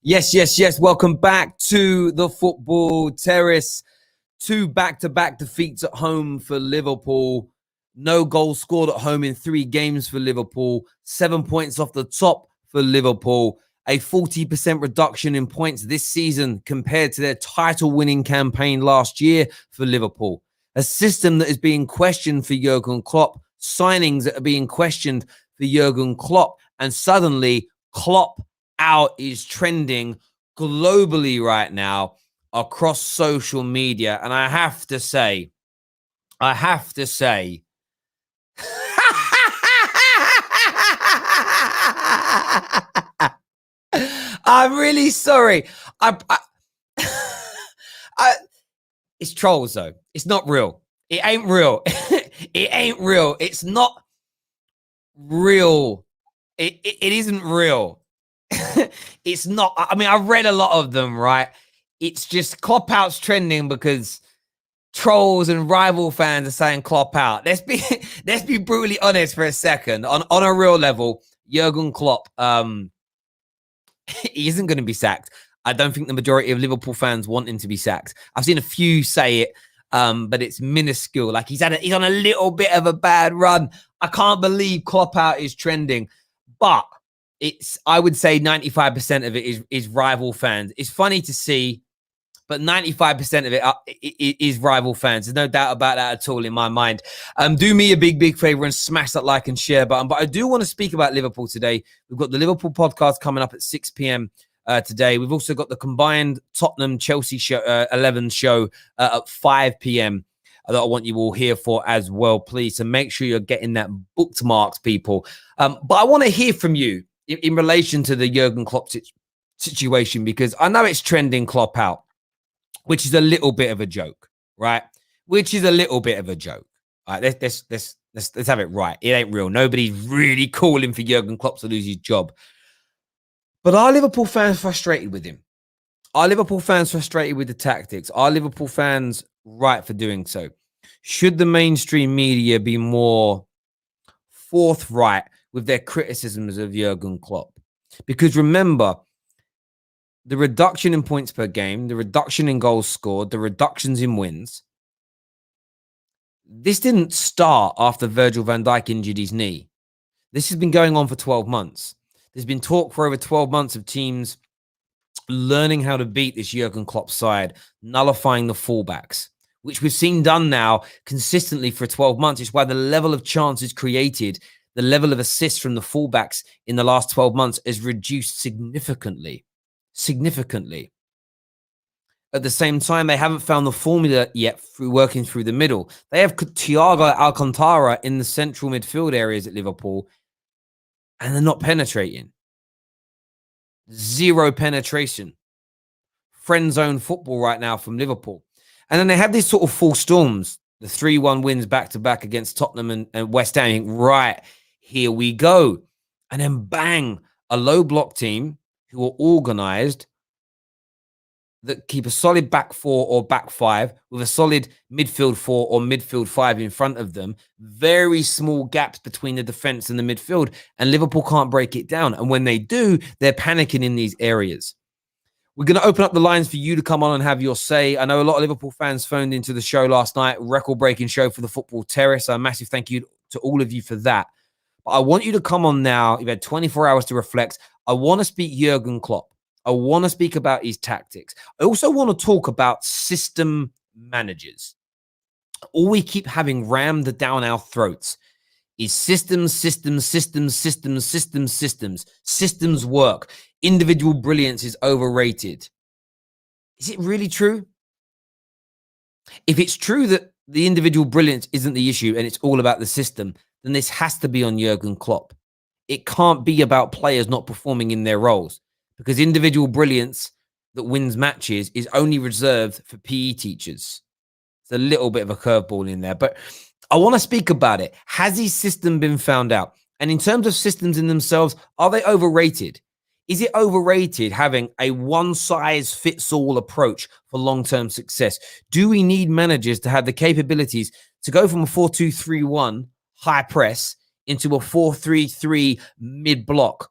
Yes, yes, yes. Welcome back to the Football Terrace. 2 back-to-back defeats at home for Liverpool. No goals scored at home in 3 games for Liverpool. 7 points off the top for Liverpool. A 40% reduction in points this season compared to their title-winning campaign last year for Liverpool. A system that is being questioned for Jurgen Klopp. Signings that are being questioned for Jurgen Klopp. And suddenly, Klopp out is trending globally right now across social media. And I have to say, I'm really sorry. It's trolls though. It's not real. It ain't real. It ain't real. It's not real. It isn't real. It's not. I mean, I've read a lot of them, right? It's just kloppout's trending because trolls and rival fans are saying Klopp out. Let's be brutally honest for a second. On a real level, Jurgen Klopp, he isn't going to be sacked. I don't think the majority of Liverpool fans want him to be sacked. I've seen a few say it, but it's minuscule. Like he's on a little bit of a bad run. I can't believe Klopp out is trending, but I would say 95% of it is rival fans. It's funny to see, but 95% of it is rival fans. There's no doubt about that at all in my mind. Do me a big favor and smash that like and share button. But I do want to speak about Liverpool today. We've got the Liverpool podcast coming up at 6 p.m. Today. We've also got the combined Tottenham-Chelsea show, 11 show at 5 p.m. that I want you all here for as well, please. So make sure you're getting that bookmarked, people. But I want to hear from you in relation to the Jurgen Klopp situation, because I know it's trending Klopp out, which is a little bit of a joke, right? Which is a little bit of a joke. All right, let's have it right. It ain't real. Nobody's really calling for Jurgen Klopp to lose his job. But are Liverpool fans frustrated with him? Are Liverpool fans frustrated with the tactics? Are Liverpool fans right for doing so? Should the mainstream media be more forthright with their criticisms of Jurgen Klopp? Because remember, the reduction in points per game, the reduction in goals scored, the reductions in wins, this didn't start after Virgil van Dijk injured his knee. This has been going on for 12 months. There's been talk for over 12 months of teams learning how to beat this Jurgen Klopp side, nullifying the fullbacks, which we've seen done now consistently for 12 months. It's why the level of chances created, the level of assists from the fullbacks in the last 12 months has reduced significantly. At the same time, they haven't found the formula yet through working through the middle. They have Thiago Alcantara in the central midfield areas at Liverpool, and they're not penetrating. Zero penetration. Friend zone football right now from Liverpool. And then they have these sort of false storms, the 3-1 wins back-to-back against Tottenham and West Ham. Right, here we go. And then bang, a low block team who are organised, that keep a solid back 4 or back 5 with a solid midfield 4 or midfield 5 in front of them. Very small gaps between the defence and the midfield, and Liverpool can't break it down. And when they do, they're panicking in these areas. We're going to open up the lines for you to come on and have your say. I know a lot of Liverpool fans phoned into the show last night, record-breaking show for the Football Terrace. A massive thank you to all of you for that. But I want you to come on now. You've had 24 hours to reflect. I want to speak Jurgen Klopp. I want to speak about his tactics. I also want to talk about system managers. All we keep having rammed down our throats is systems. Systems work. Individual brilliance is overrated. Is it really true? If it's true that the individual brilliance isn't the issue and it's all about the system, then this has to be on Jurgen Klopp. It can't be about players not performing in their roles, because individual brilliance that wins matches is only reserved for PE teachers. It's a little bit of a curveball in there, but I want to speak about it. Has his system been found out? And in terms of systems in themselves, are they overrated? Is it overrated having a one-size-fits-all approach for long-term success? Do we need managers to have the capabilities to go from a 4-2-3-1 high press into a 4-3-3 mid-block?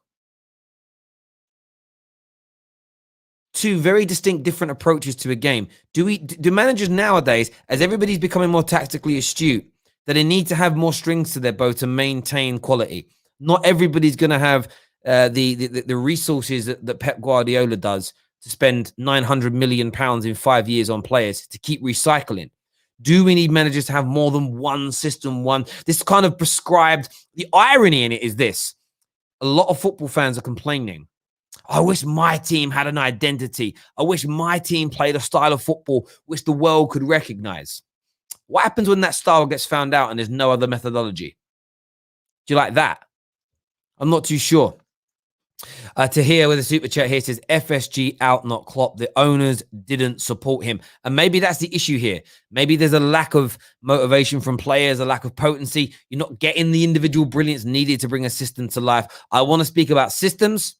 two very distinct, different approaches to a game. Do managers nowadays, as everybody's becoming more tactically astute, that they need to have more strings to their bow to maintain quality? Not everybody's going to have the resources that Pep Guardiola does to spend £900 million in 5 years on players to keep recycling. Do we need managers to have more than one system? This kind of prescribed. The irony in it is this: a lot of football fans are complaining, I wish my team had an identity. I wish my team played a style of football which the world could recognize. What happens when that style gets found out and there's no other methodology? Do you like that? I'm not too sure. To hear with a super chat here says, FSG out, not Klopp. The owners didn't support him. And maybe that's the issue here. Maybe there's a lack of motivation from players, a lack of potency. You're not getting the individual brilliance needed to bring a system to life. I want to speak about systems,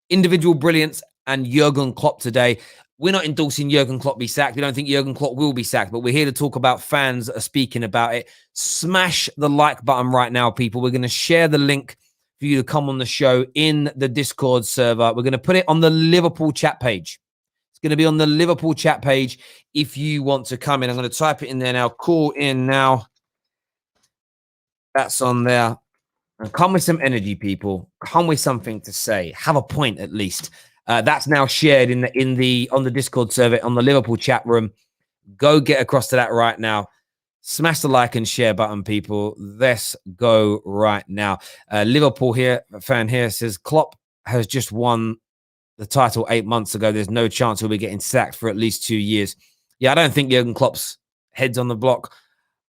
individual brilliance, and Jurgen Klopp today. We're not endorsing Jurgen Klopp be sacked. We don't think Jurgen Klopp will be sacked, but we're here to talk about fans that are speaking about it. Smash the like button right now, people. We're going to share the link for you to come on the show in the Discord server. We're going to put it on the Liverpool chat page. It's going to be on the Liverpool chat page if you want to come in. I'm going to type it in there now. Call in now. That's on there. And come with some energy, people. Come with something to say. Have a point at least. That's now shared on the Discord server on the Liverpool chat room. Go get across to that right now. Smash the like and share button, people. Let's go right now. Liverpool fan here says, Klopp has just won the title 8 months ago. There's no chance he'll be getting sacked for at least 2 years. Yeah, I don't think Jurgen Klopp's head's on the block.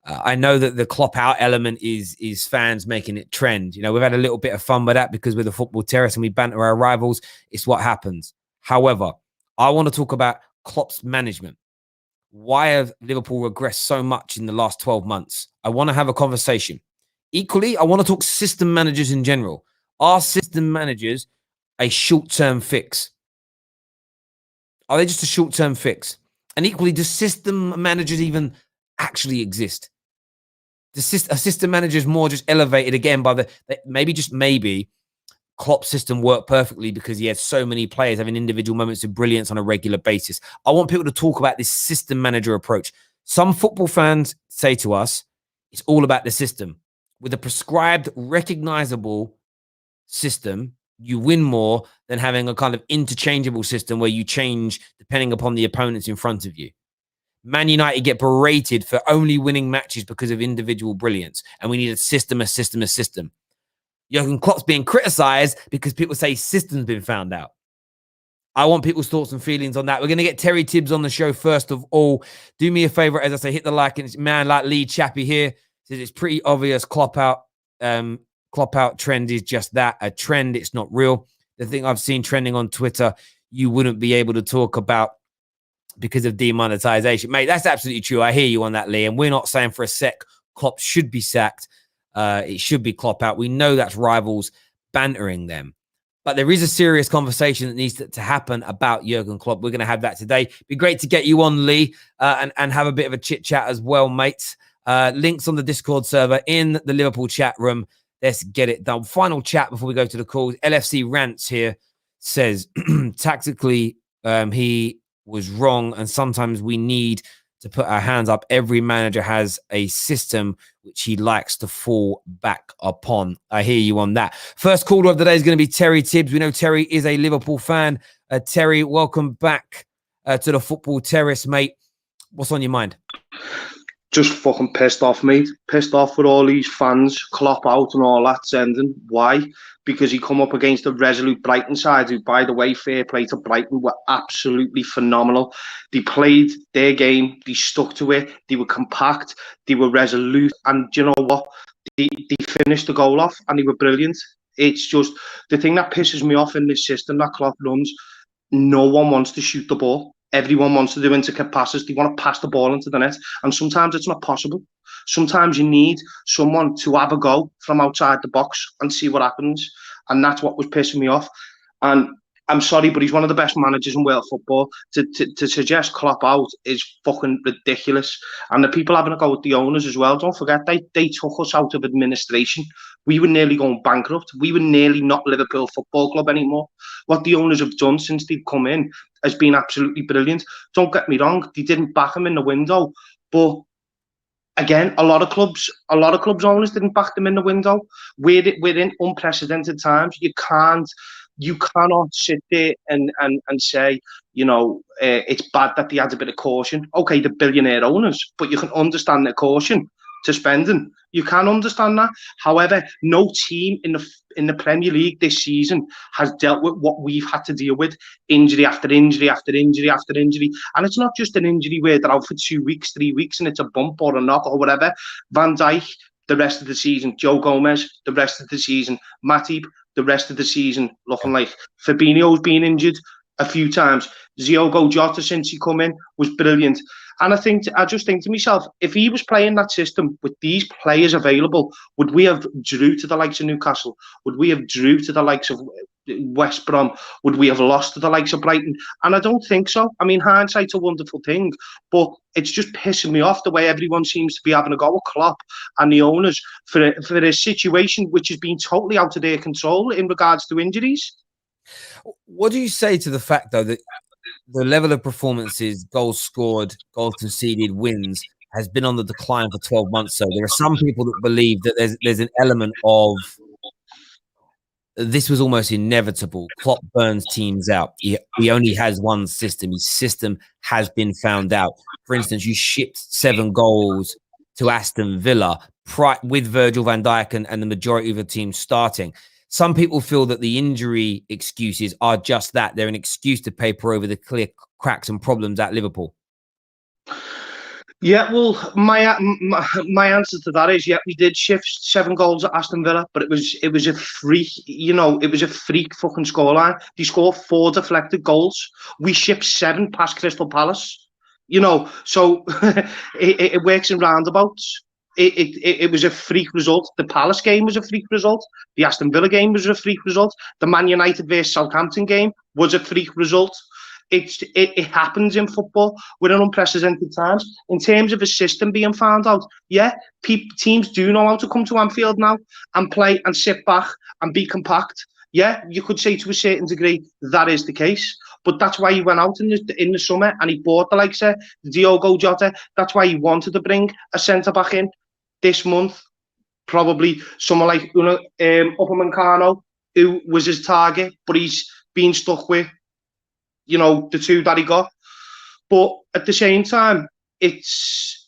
I know that the Klopp out element is fans making it trend. You know, we've had a little bit of fun with that because we're the football terrace and we banter our rivals. It's what happens. However, I want to talk about Klopp's management. Why have Liverpool regressed so much in the last 12 months? I want to have a conversation. Equally, I want to talk system managers in general. Are system managers a short-term fix? Are they just a short-term fix? And equally, do system managers even actually exist? A system manager is more just elevated again by maybe Klopp's system worked perfectly because he had so many players having individual moments of brilliance on a regular basis. I want people to talk about this system manager approach. Some football fans say to us, it's all about the system. With a prescribed, recognizable system, you win more than having a kind of interchangeable system where you change depending upon the opponents in front of you. Man United get berated for only winning matches because of individual brilliance, and we need a system. Jurgen Klopp's being criticized because people say system's been found out. I want people's thoughts and feelings on that. We're going to get Terry Tibbs on the show first of all. Do me a favor, as I say, hit the like. And man like Lee Chappie here says it's pretty obvious Klopp out trend is just that, a trend. It's not real. The thing I've seen trending on Twitter, you wouldn't be able to talk about because of demonetization. Mate, that's absolutely true. I hear you on that, Lee. And we're not saying for a sec Klopp should be sacked. It should be Klopp out. We know that's rivals bantering them. But there is a serious conversation that needs to happen about Jurgen Klopp. We're going to have that today. Be great to get you on, Lee, and have a bit of a chit-chat as well, mate. Links on the Discord server in the Liverpool chat room. Let's get it done. Final chat before we go to the calls. LFC Rants here says, tactically, he was wrong, and sometimes we need to put our hands up. Every manager has a system which he likes to fall back upon. I hear you on that. First caller of the day is going to be Terry Tibbs. We know Terry is a Liverpool fan. Terry, welcome back to the Football Terrace, mate. What's on your mind? Just fucking pissed off, mate. Pissed off with all these fans, Klopp out and all that sending. Why? Because he come up against a resolute Brighton side who, by the way, fair play to Brighton, were absolutely phenomenal. They played their game, they stuck to it, they were compact, they were resolute, and do you know what? They finished the goal off and they were brilliant. It's just the thing that pisses me off in this system that Klopp runs. No one wants to shoot the ball. Everyone wants to do intricate passes. They want to pass the ball into the net. And sometimes it's not possible. Sometimes you need someone to have a go from outside the box and see what happens. And that's what was pissing me off. And I'm sorry, but he's one of the best managers in world football. To suggest Klopp out is fucking ridiculous. And the people having a go at the owners as well. Don't forget, they took us out of administration. We were nearly going bankrupt. We were nearly not Liverpool Football Club anymore. What the owners have done since they've come in has been absolutely brilliant. Don't get me wrong, they didn't back him in the window, but again, a lot of clubs owners didn't back them in the window. We're in unprecedented times. You cannot sit there and say, it's bad that they had a bit of caution. Okay, the billionaire owners, but you can understand their caution to spending. You can understand that. However, no team in the Premier League this season has dealt with what we've had to deal with: injury after injury after injury after injury. And it's not just an injury where they're out for 2 weeks, 3 weeks, and it's a bump or a knock or whatever. Van Dijk, the rest of the season. Joe Gomez, the rest of the season. Matip, the rest of the season looking like. Fabinho's been injured a few times. Diogo Jota, since he come in, was brilliant. And I just think to myself, if he was playing that system with these players available, would we have drew to the likes of Newcastle? Would we have drew to the likes of West Brom? Would we have lost to the likes of Brighton? And I don't think so. I mean, hindsight's a wonderful thing, but it's just pissing me off the way everyone seems to be having a go at Klopp and the owners for a situation which has been totally out of their control in regards to injuries. What do you say to the fact, though, that the level of performances, goals scored, goals conceded, wins, has been on the decline for 12 months? So there are some people that believe that there's an element of this was almost inevitable. Klopp burns teams out. He only has one system. His system has been found out. For instance, you shipped 7 goals to Aston Villa with Virgil van Dijk and the majority of the team starting. Some people feel that the injury excuses are just that. They're an excuse to paper over the clear cracks and problems at Liverpool. Yeah, well, my answer to that is, yeah, we did shift 7 goals at Aston Villa, but it was a freak, it was a freak fucking scoreline. They scored 4 deflected goals. We shipped 7 past Crystal Palace, so it works in roundabouts. It was a freak result. The Palace game was a freak result. The Aston Villa game was a freak result. The Man United versus Southampton game was a freak result. It happens in football. We're in unprecedented times. In terms of a system being found out, yeah, teams do know how to come to Anfield now and play and sit back and be compact. Yeah, you could say to a certain degree that is the case. But that's why he went out in the summer and he bought the likes of Diogo Jota. That's why he wanted to bring a centre-back in this month. Probably someone like Upamecano, who was his target, but he's been stuck with, the 2 that he got. But at the same time, it's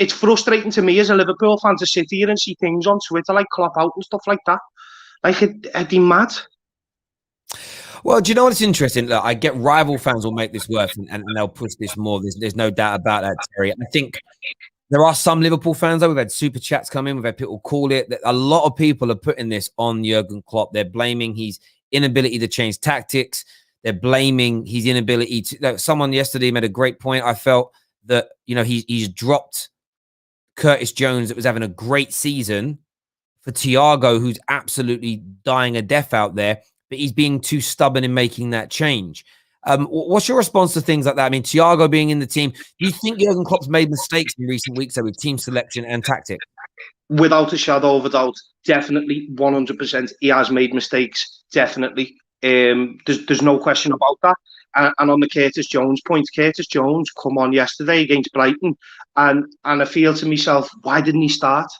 frustrating to me as a Liverpool fan to sit here and see things on Twitter like kloppout and stuff like that. Like, are they mad? Well, do you know what's interesting? Look, I get rival fans will make this work and they'll push this more. There's no doubt about that, Terry. I think there are some Liverpool fans, though. We've had super chats come in. We've had people call it. A lot of people are putting this on Jurgen Klopp. They're blaming his inability to change tactics. They're blaming his inability to. Someone yesterday made a great point. I felt that he's dropped Curtis Jones, that was having a great season, for Thiago, who's absolutely dying a death out there. But he's being too stubborn in making that change. What's your response to things like that? I mean, Thiago being in the team, do you think Jurgen Klopp's made mistakes in recent weeks with team selection and tactics? Without a shadow of a doubt, definitely, 100%. He has made mistakes, definitely. There's no question about that. And on the Curtis Jones point, Curtis Jones come on yesterday against Brighton, and I feel to myself, why didn't he start?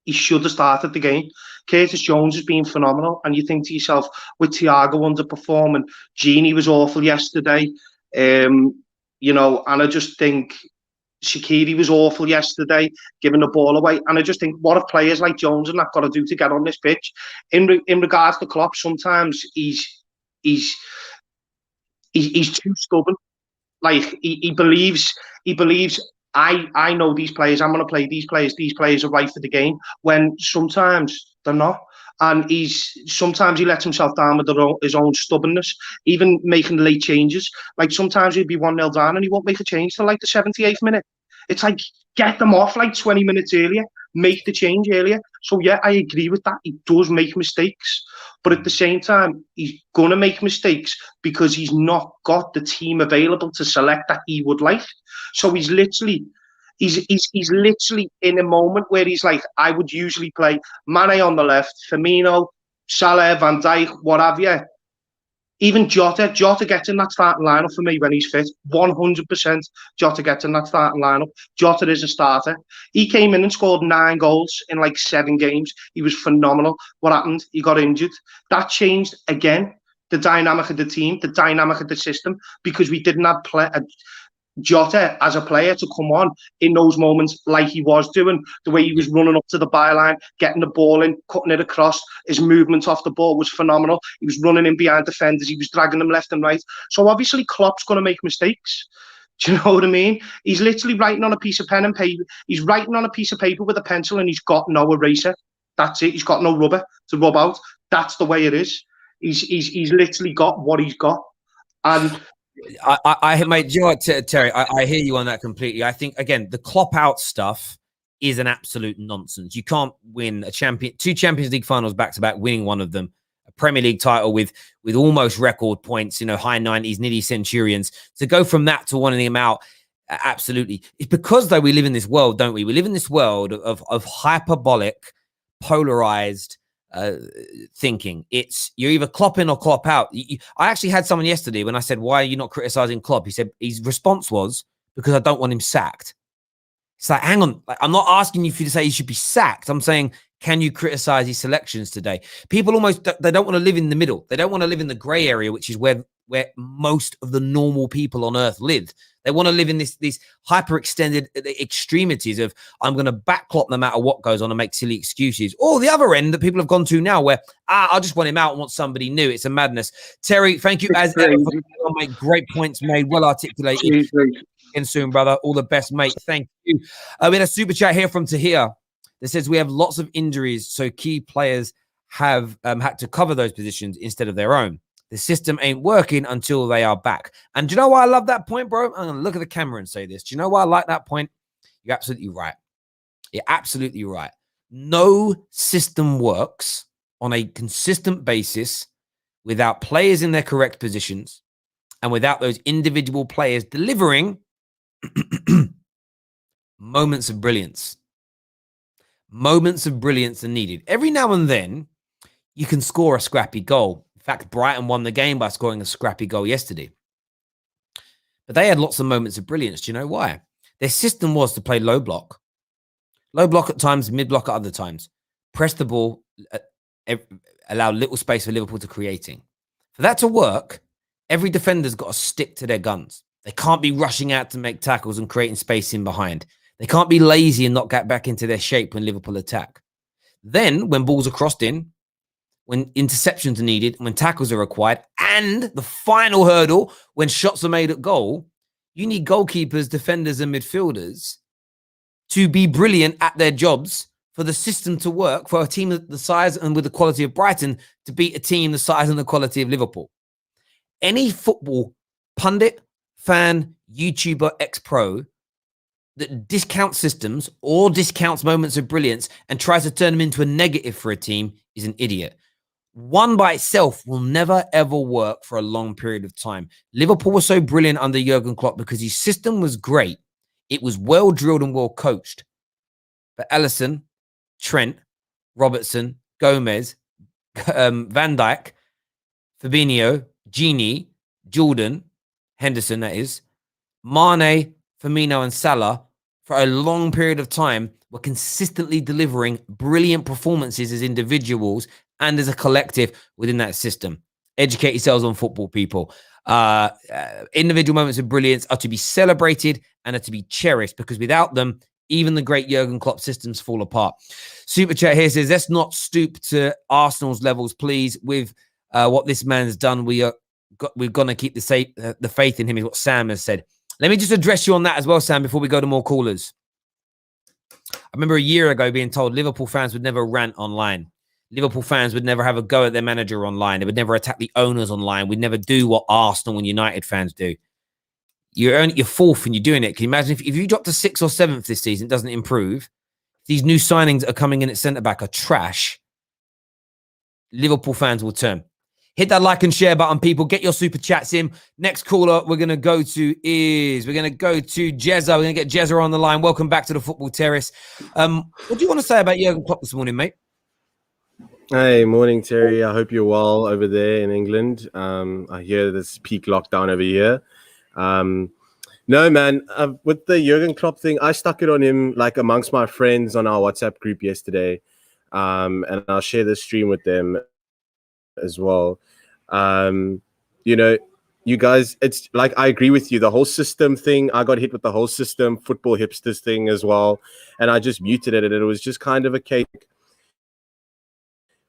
He should have started the game. Curtis Jones has been phenomenal, and you think to yourself, with Thiago underperforming, Gini was awful yesterday, and I just think Shaqiri was awful yesterday, giving the ball away, and I just think, what have players like Jones and that got to do to get on this pitch? In regards to Klopp, sometimes he's too stubborn. Like he believes. I know these players. I'm going to play these players. These players are right for the game. When sometimes they're not, and sometimes he lets himself down with his own stubbornness, even making late changes. Like sometimes he'd be 1-0 down and he won't make a change till like the 78th minute. It's like, get them off like 20 minutes earlier. make the change earlier. So yeah, I agree with that. He does make mistakes, but at the same time, he's gonna make mistakes because he's not got the team available to select that he would like. So he's literally in a moment where he's like, I would usually play Mane on the left, Firmino, Salah, Van Dijk, what have you. Even Jota gets in that starting lineup for me when he's fit. 100% Jota gets in that starting lineup. Jota is a starter. He came in and scored 9 goals in like 7 games. He was phenomenal. What happened? He got injured. That changed again the dynamic of the team, the dynamic of the system, because we didn't have Jota as a player to come on in those moments like he was doing, the way he was running up to the byline, getting the ball in, cutting it across. His movement off the ball was phenomenal. He was running in behind defenders. He was dragging them left and right. So obviously Klopp's going to make mistakes. Do you know what I mean? He's literally writing on a piece of pen and paper. He's writing on a piece of paper with a pencil and he's got no eraser. That's it. He's got no rubber to rub out. That's the way it is. He's literally got what he's got. And mate, you know what, Terry, I hear you on that completely. I think, again, the Klopp out stuff is an absolute nonsense. You can't win two Champions League finals back-to-back, winning one of them, a Premier League title with almost record points, high 90s, nearly centurions. To go from that to wanting him out, absolutely. It's because, though, we live in this world, don't we? We live in this world of hyperbolic, polarized thinking. It's you're either Klopp in or Klopp out. I actually had someone yesterday when I said, why are you not criticizing Klopp? He said his response was, because I don't want him sacked. It's like, hang on, like, I'm not asking you to say he should be sacked. I'm saying, can you criticize his selections today? People they don't want to live in the middle. They don't want to live in the gray area, which is where most of the normal people on earth live. They want to live in these hyper extended extremities of, I'm going to back Klopp no matter what goes on and make silly excuses. Or the other end that people have gone to now where, I just want him out and want somebody new. It's a madness. Terry, thank you as ever for my great points made, well articulated. And soon, brother. All the best, mate. Thank you. We had a super chat here from Tahir that says we have lots of injuries, so key players have had to cover those positions instead of their own. The system ain't working until they are back. And do you know why I love that point, bro? I'm going to look at the camera and say this. Do you know why I like that point? You're absolutely right. You're absolutely right. No system works on a consistent basis without players in their correct positions and without those individual players delivering moments of brilliance. Moments of brilliance are needed. Every now and then, you can score a scrappy goal. In fact, Brighton won the game by scoring a scrappy goal yesterday. But they had lots of moments of brilliance. Do you know why? Their system was to play low block. Low block at times, mid block at other times. Press the ball, allow little space for Liverpool to creating. For that to work, every defender's got to stick to their guns. They can't be rushing out to make tackles and creating space in behind. They can't be lazy and not get back into their shape when Liverpool attack. Then, when balls are crossed in, when interceptions are needed, when tackles are required, and the final hurdle, when shots are made at goal, you need goalkeepers, defenders, and midfielders to be brilliant at their jobs for the system to work, for a team the size and with the quality of Brighton to beat a team the size and the quality of Liverpool. Any football pundit, fan, YouTuber, ex-pro that discounts systems or discounts moments of brilliance and tries to turn them into a negative for a team is an idiot. One by itself will never, ever work for a long period of time. Liverpool was so brilliant under Jurgen Klopp because his system was great. It was well drilled and well coached. But Alisson, Trent, Robertson, Gomez, Van Dijk, Fabinho, Gini, Jordan, Henderson, that is, Mane, Firmino, and Salah, for a long period of time, were consistently delivering brilliant performances as individuals and as a collective within that system. Educate yourselves on football, people. Individual moments of brilliance are to be celebrated and are to be cherished, because without them, even the great Jurgen Klopp systems fall apart. Super chat here says, let's not stoop to Arsenal's levels, please. With what this man's done, we're going to keep the faith in him, is what Sam has said. Let me just address you on that as well, Sam, before we go to more callers. I remember a year ago being told Liverpool fans would never rant online. Liverpool fans would never have a go at their manager online. They would never attack the owners online. We'd never do what Arsenal and United fans do. You're fourth and you're doing it. Can you imagine if you drop to 6th or 7th this season, it doesn't improve? these new signings are coming in at centre-back are trash, Liverpool fans will turn. Hit that like and share button, people. Get your super chats in. Next caller we're going to go to Jezreel. We're going to get Jezreel on the line. Welcome back to the Football Terrace. What do you want to say about Jurgen Klopp this morning, mate? Hey, morning, Terry. I hope you're well over there in England. I hear there's peak lockdown over here. No, man, with the Jurgen Klopp thing, I stuck it on him like amongst my friends on our WhatsApp group yesterday. And I'll share the stream with them as well. You know, you guys, it's like, I agree with you. The whole system thing, I got hit with the whole system, football hipsters thing as well. And I just muted it. And it was just kind of a cake.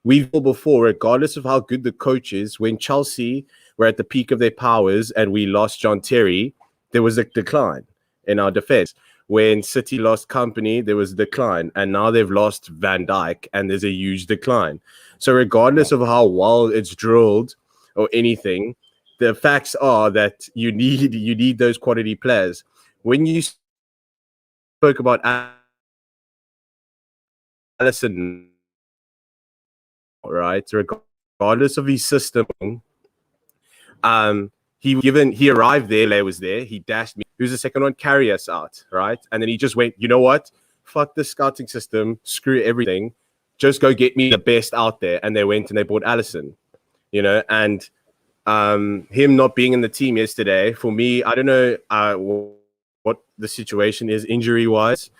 We've before, regardless of how good the coach is, when Chelsea were at the peak of their powers and we lost John Terry, there was a decline in our defense. When City lost company, there was a decline. And now they've lost Van Dijk and there's a huge decline. So regardless of how well it's drilled or anything, the facts are that you need those quality players. When you spoke about Alisson, right, regardless of his system, he arrived there, Lay was there, he dashed me. Who's the second one? Carry us out, right? And then he just went, you know what? Fuck the scouting system, screw everything. Just go get me the best out there. And they went and they bought Alisson, you know, and him not being in the team yesterday, for me, I don't know what the situation is injury-wise.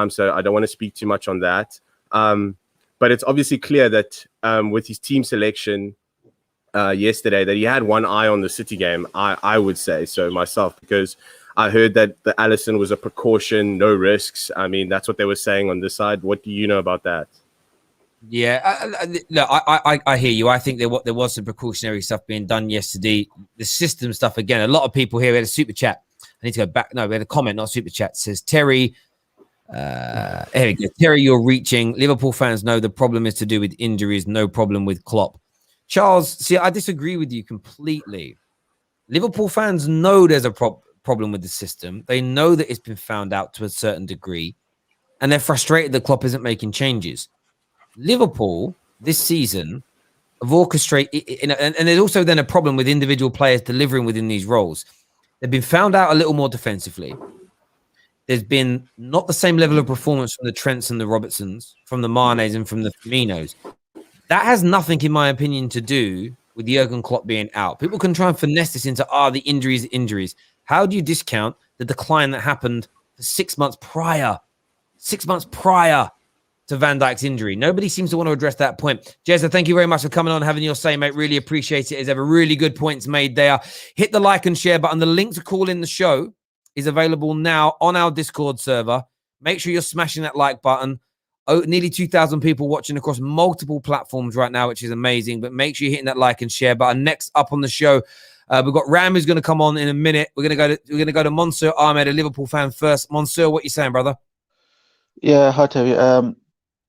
So I don't want to speak too much on that. But it's obviously clear that with his team selection yesterday, that he had one eye on the City game, I would say so myself, because I heard that the Alisson was a precaution, no risks. I mean, that's what they were saying on this side. What do you know about that? Yeah, look, I hear you. I think there was some precautionary stuff being done yesterday. The system stuff, again, a lot of people here, we had a super chat. I need to go back. No, we had a comment, not a super chat. It says, Terry, here we go. Terry, you're reaching. Liverpool fans know the problem is to do with injuries, no problem with Klopp. Charles, see, I disagree with you completely. Liverpool fans know there's a problem with the system. They know that it's been found out to a certain degree, and they're frustrated that Klopp isn't making changes. Liverpool this season have orchestrated, and there's also then a problem with individual players delivering within these roles. They've been found out a little more defensively. There's been not the same level of performance from the Trents and the Robertsons, from the Manes and from the Firminos. That has nothing, in my opinion, to do with Jurgen Klopp being out. People can try and finesse this into, the injuries. How do you discount the decline that happened for 6 months prior? 6 months prior to Van Dijk's injury. Nobody seems to want to address that point. Jezza, thank you very much for coming on, having your say, mate. Really appreciate it. There's ever really good points made there. Hit the like and share button. The link to call in the show is available now on our Discord server. Make sure you're smashing that like button. Oh, nearly 2,000 people watching across multiple platforms right now, which is amazing. But make sure you're hitting that like and share button. Next up on the show, we've got Ram who's going to come on in a minute. We're going to go to Monsieur Ahmed, a Liverpool fan first. Monsieur, what are you saying, brother? Yeah, hi Terry.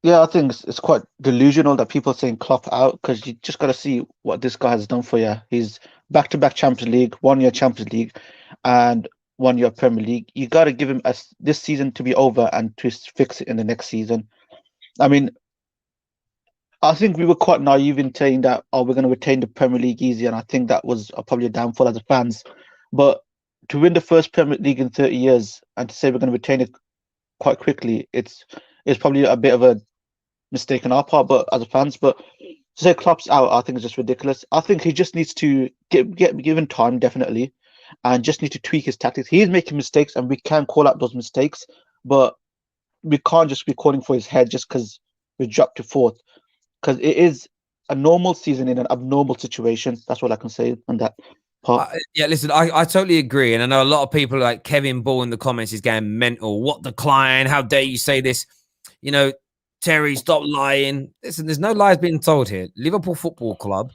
Yeah, I think it's quite delusional that people are saying Klopp out, because you just got to see what this guy has done for you. He's back-to-back Champions League, 1 year Champions League, and 1 year Premier League. You got to give him this season to be over and to fix it in the next season. I mean, I think we were quite naive in saying that, we're going to retain the Premier League easy, and I think that was probably a downfall as a fans. But to win the first Premier League in 30 years and to say we're going to retain it quite quickly, it's probably a bit of a mistake on our part, but as a fans. But to say Klopp's out, I think is just ridiculous. I think he just needs to get given time, definitely, and just need to tweak his tactics. He is making mistakes, and we can call out those mistakes, but we can't just be calling for his head just because we dropped to fourth. Because it is a normal season in an abnormal situation. That's what I can say on that part. Yeah, listen, I totally agree. And I know a lot of people like Kevin Ball in the comments is going mental. What decline? How dare you say this? You know, Terry, stop lying. Listen, there's no lies being told here. Liverpool Football Club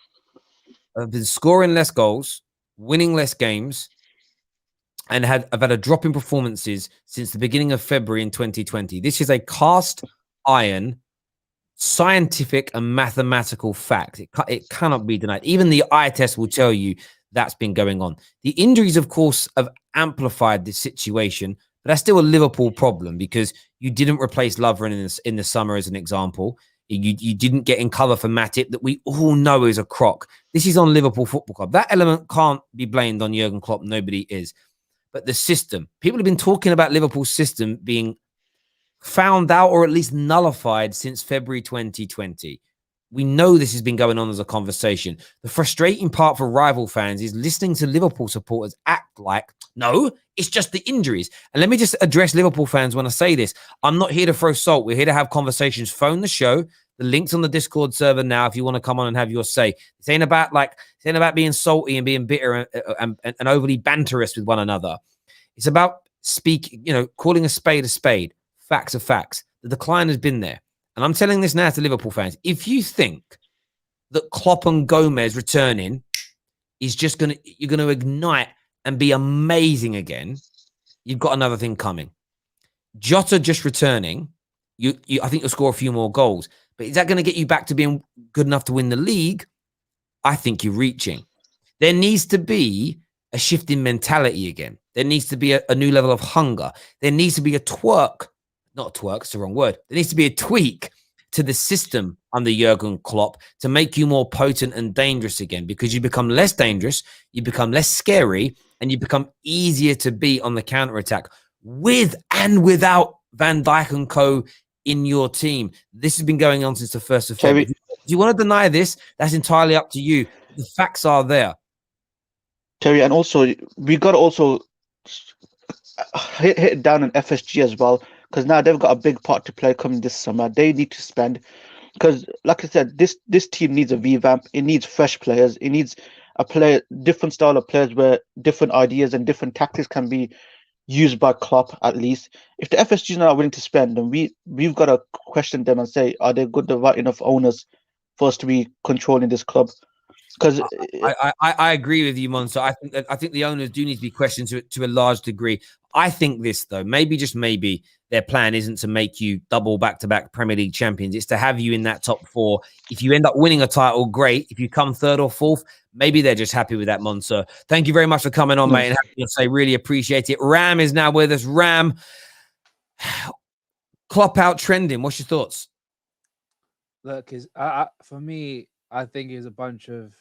have been scoring less goals, winning less games, and have had a drop in performances since the beginning of February in 2020. This is a cast iron scientific and mathematical fact. It cannot be denied. Even the eye test will tell you that's been going on. The injuries, of course, have amplified this situation, But that's still a Liverpool problem because you didn't replace Lovren in the summer, as an example. You didn't get in cover for Matip, that we all know is a crock. This is on Liverpool Football Club. That element can't be blamed on Jurgen Klopp. Nobody is. But the system, people have been talking about Liverpool's system being found out or at least nullified since February 2020. We know this has been going on as a conversation. The frustrating part for rival fans is listening to Liverpool supporters act like, no, it's just the injuries. And let me just address Liverpool fans when I say this. I'm not here to throw salt. We're here to have conversations. Phone the show. The link's on the Discord server now if you want to come on and have your say. This ain't about being salty and being bitter and overly banterous with one another. It's about calling a spade. Facts are facts. The decline has been there. And I'm telling this now to Liverpool fans. If you think that Klopp and Gomez returning is just you're going to ignite and be amazing again, you've got another thing coming. Jota just returning, I think you'll score a few more goals. But is that going to get you back to being good enough to win the league? I think you're reaching. There needs to be a shift in mentality again. There needs to be a new level of hunger. There needs to be a twerk. Not a twerk, it's the wrong word. There needs to be a tweak to the system under Jurgen Klopp to make you more potent and dangerous again, because you become less dangerous, you become less scary, and you become easier to beat on the counter-attack with and without Van Dijk and co in your team. This has been going on since the 1st of February. If you want to deny this, that's entirely up to you. The facts are there. Terry, and also, we got to also hit it down on FSG as well, because now they've got a big part to play coming this summer. They need to spend, because like I said, this team needs a revamp. It needs fresh players. It needs different style of players where different ideas and different tactics can be used by Klopp, at least. If the FSG are not willing to spend, then we've got to question them and say, are they good, the right enough owners for us to be controlling this club? Because I agree with you, Monso. I think the owners do need to be questioned to a large degree. I think this, though, just maybe their plan isn't to make you double back-to-back Premier League champions. It's to have you in that top 4. If you end up winning a title, great. If you come 3rd or 4th, maybe they're just happy with that, Monso. Thank you very much for coming on, mate, and having to say really appreciate it. Ram is now with us. Ram, Klopp out trending. What's your thoughts? Look, for me, I think it's a bunch of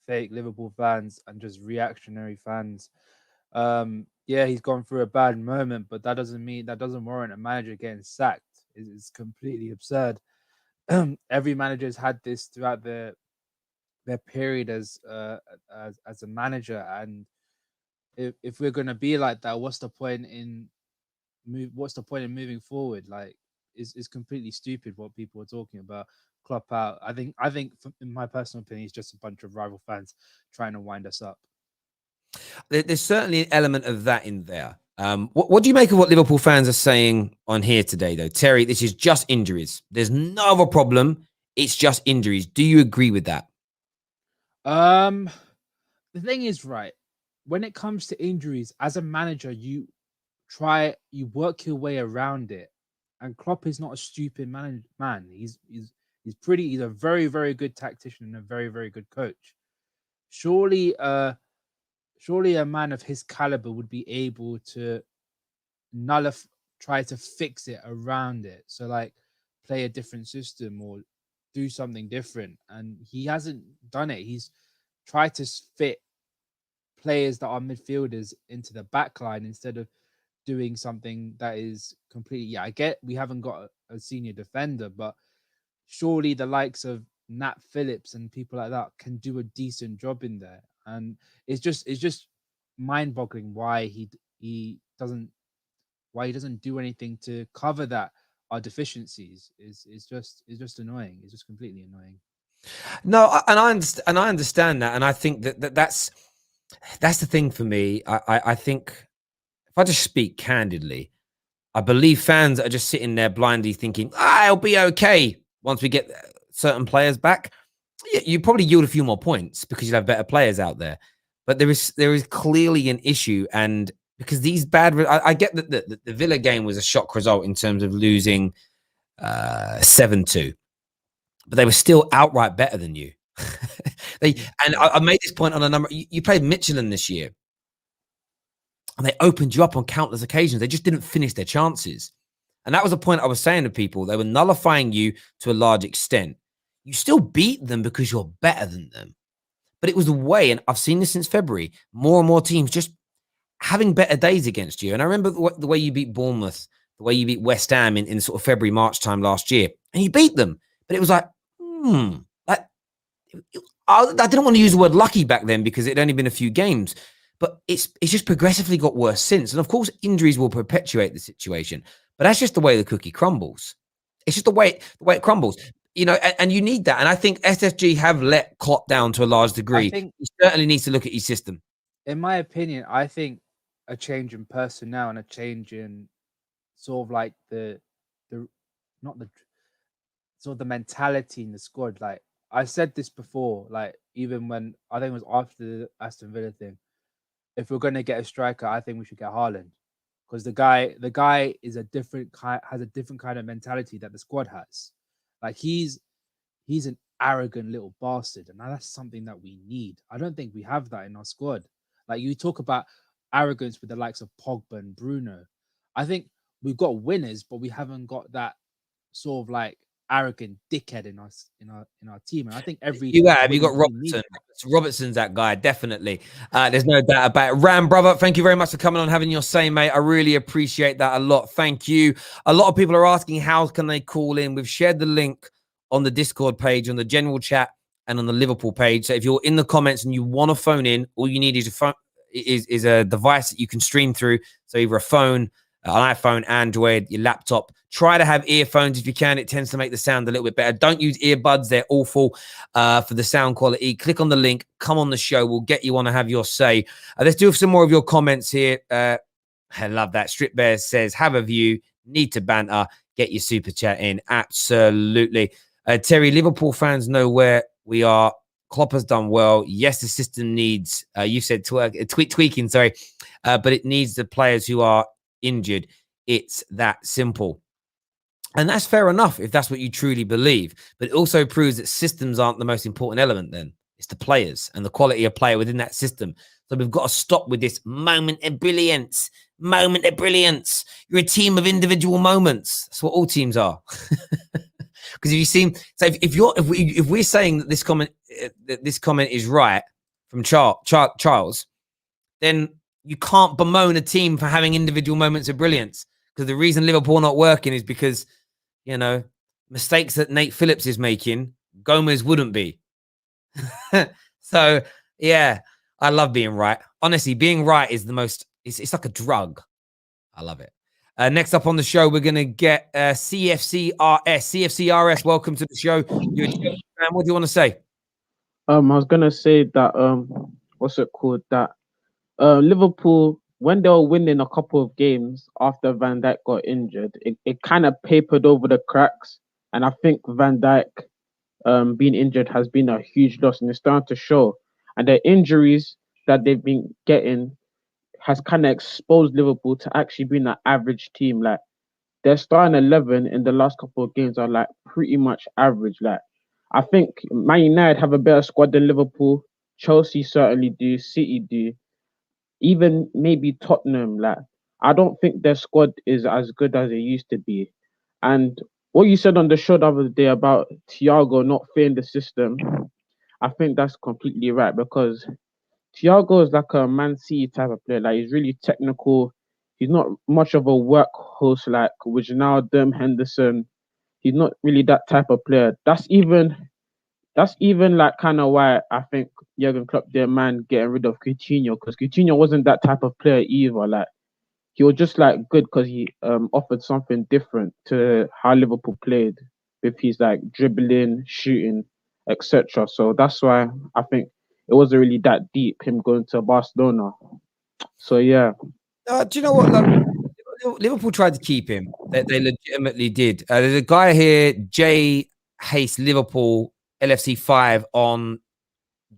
fake Liverpool fans and just reactionary fans. Yeah, he's gone through a bad moment, but that doesn't warrant a manager getting sacked. It's completely absurd. Every manager's had this throughout their period as a manager, and if we're gonna be like that, what's the point in moving forward? Like, it's completely stupid what people are talking about. Klopp out. I think, in my personal opinion, it's just a bunch of rival fans trying to wind us up. There's certainly an element of that in there. What do you make of what Liverpool fans are saying on here today, though? Terry, this is just injuries. There's no other problem. It's just injuries. Do you agree with that? The thing is, right, when it comes to injuries, as a manager, you work your way around it. And Klopp is not a stupid man. He's a very, very good tactician and a very, very good coach. Surely a man of his caliber would be able to try to fix it around it. So, like, play a different system or do something different. And he hasn't done it. He's tried to fit players that are midfielders into the back line instead of doing something that is completely... Yeah, I get we haven't got a senior defender, but surely the likes of Nat Phillips and people like that can do a decent job in there. And it's just mind-boggling why he doesn't do anything to cover that our deficiencies. Is just annoying. It's just completely annoying. No, and I understand that, and I think that's the thing for me. I think, if I just speak candidly, I believe fans are just sitting there blindly thinking, it'll be okay once we get certain players back. Yeah, you probably yield a few more points because you'll have better players out there. But there is clearly an issue, and because these I get that the Villa game was a shock result in terms of losing 7-2, but they were still outright better than you. I made this point on a number. You played Michelin this year. and they opened you up on countless occasions. They just didn't finish their chances. And that was the point I was saying to people. They were nullifying you to a large extent. You still beat them because you're better than them. But it was the way, and I've seen this since February, more and more teams just having better days against you. And I remember the way you beat Bournemouth, the way you beat West Ham in sort of February, March time last year, and you beat them. But it was like, I didn't want to use the word lucky back then because it'd only been a few games. But it's just progressively got worse since. And of course, injuries will perpetuate the situation. But that's just the way the cookie crumbles. It's just the way it crumbles. You know, and you need that. And I think SFG have let Klopp down to a large degree. I think he certainly needs to look at his system. In my opinion, I think a change in personnel and a change in sort of like the mentality in the squad. Like I said this before, like even when I think it was after the Aston Villa thing, if we're going to get a striker, I think we should get Haaland, because the guy is has a different kind of mentality that the squad has. Like he's an arrogant little bastard, and that's something that we need. I don't think we have that in our squad. Like you talk about arrogance with the likes of Pogba and Bruno. I think we've got winners, but we haven't got that sort of like arrogant dickhead in our team. And I think you got Robertson. Robertson's that guy, definitely. There's no doubt about it. Ram, brother, thank you very much for coming on, having your say, mate. I really appreciate that a lot. Thank you. A lot of people are asking how can they call in. We've shared the link on the Discord page, on the general chat, and on the Liverpool page. So if you're in the comments and you want to phone in, all you need is a phone, is a device that you can stream through. So either a phone, an iPhone, Android, your laptop. Try to have earphones if you can. It tends to make the sound a little bit better. Don't use earbuds. They're awful for the sound quality. Click on the link. Come on the show. We'll get you on to have your say. Let's do some more of your comments here. I love that. Strip Bear says, have a view. Need to banter. Get your super chat in. Absolutely. Terry, Liverpool fans know where we are. Klopp has done well. Yes, the system needs, you said tweaking, sorry, but it needs the players who are injured. It's that simple. And that's fair enough if that's what you truly believe. But it also proves that systems aren't the most important element then. It's the players and the quality of player within that system. So we've got to stop with this moment of brilliance. Moment of brilliance. You're a team of individual moments. That's what all teams are. Because if you see, so if we're saying that this comment is right from Charles, then you can't bemoan a team for having individual moments of brilliance. Because the reason Liverpool are not working is because, you know, mistakes that Nate Phillips is making, Gomez wouldn't be. So, yeah, I love being right. Honestly, being right is the most, it's like a drug. I love it. Next up on the show, we're going to get CFCRS. CFCRS, welcome to the show. You're a Chelsea fan. What do you want to say? I was going to say that, what's it called? That Liverpool, when they were winning a couple of games after Van Dijk got injured, it kind of papered over the cracks. And I think Van Dijk being injured has been a huge loss, and it's starting to show. And the injuries that they've been getting has kind of exposed Liverpool to actually being an average team. Like their starting 11 in the last couple of games are like pretty much average. Like I think Man United have a better squad than Liverpool. Chelsea certainly do. City do. Even maybe Tottenham. Like I don't think their squad is as good as it used to be. And what you said on the show the other day about Thiago not fitting the system, I think that's completely right, because Thiago is like a Man City type of player. Like he's really technical. He's not much of a workhorse like Wijnaldum, Henderson. He's not really that type of player. That's even like kind of why I think Jurgen Klopp didn't mind getting rid of Coutinho, because Coutinho wasn't that type of player either. Like he was just like good because he offered something different to how Liverpool played with his like dribbling, shooting, etc. So that's why I think it wasn't really that deep, him going to Barcelona. So, yeah. Do you know what? Like, Liverpool tried to keep him. They legitimately did. There's a guy here, J. Hayes Liverpool LFC 5 on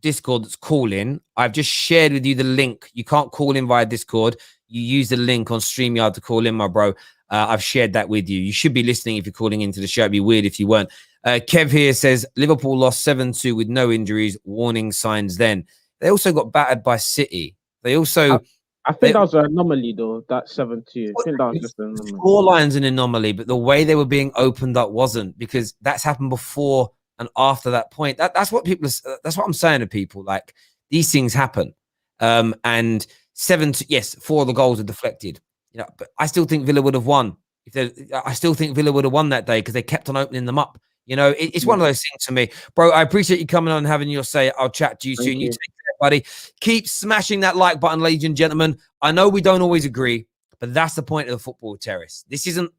Discord that's calling. I've just shared with you the link. You can't call in via Discord. You use the link on StreamYard to call in, my bro. I've shared that with you. You should be listening if you're calling into the show. It'd be weird if you weren't. Kev here says, Liverpool lost 7-2 with no injuries. Warning signs then. They also got battered by City. They also I think that was an anomaly, though. That 7-2. I think that was just an anomaly. Scoreline's an anomaly, but the way they were being opened up wasn't, because that's happened before and after that point. That's what people. That's what I'm saying to people. Like, these things happen. And 7-2, yes, 4 of the goals are deflected. You know, but I still think Villa would have won. I still think Villa would have won that day because they kept on opening them up. You know, it's one of those things to me, bro. I appreciate you coming on and having your say. I'll chat to you soon. You take care, buddy. Keep smashing that like button, ladies and gentlemen. I know we don't always agree, but that's the point of the football terrace. This isn't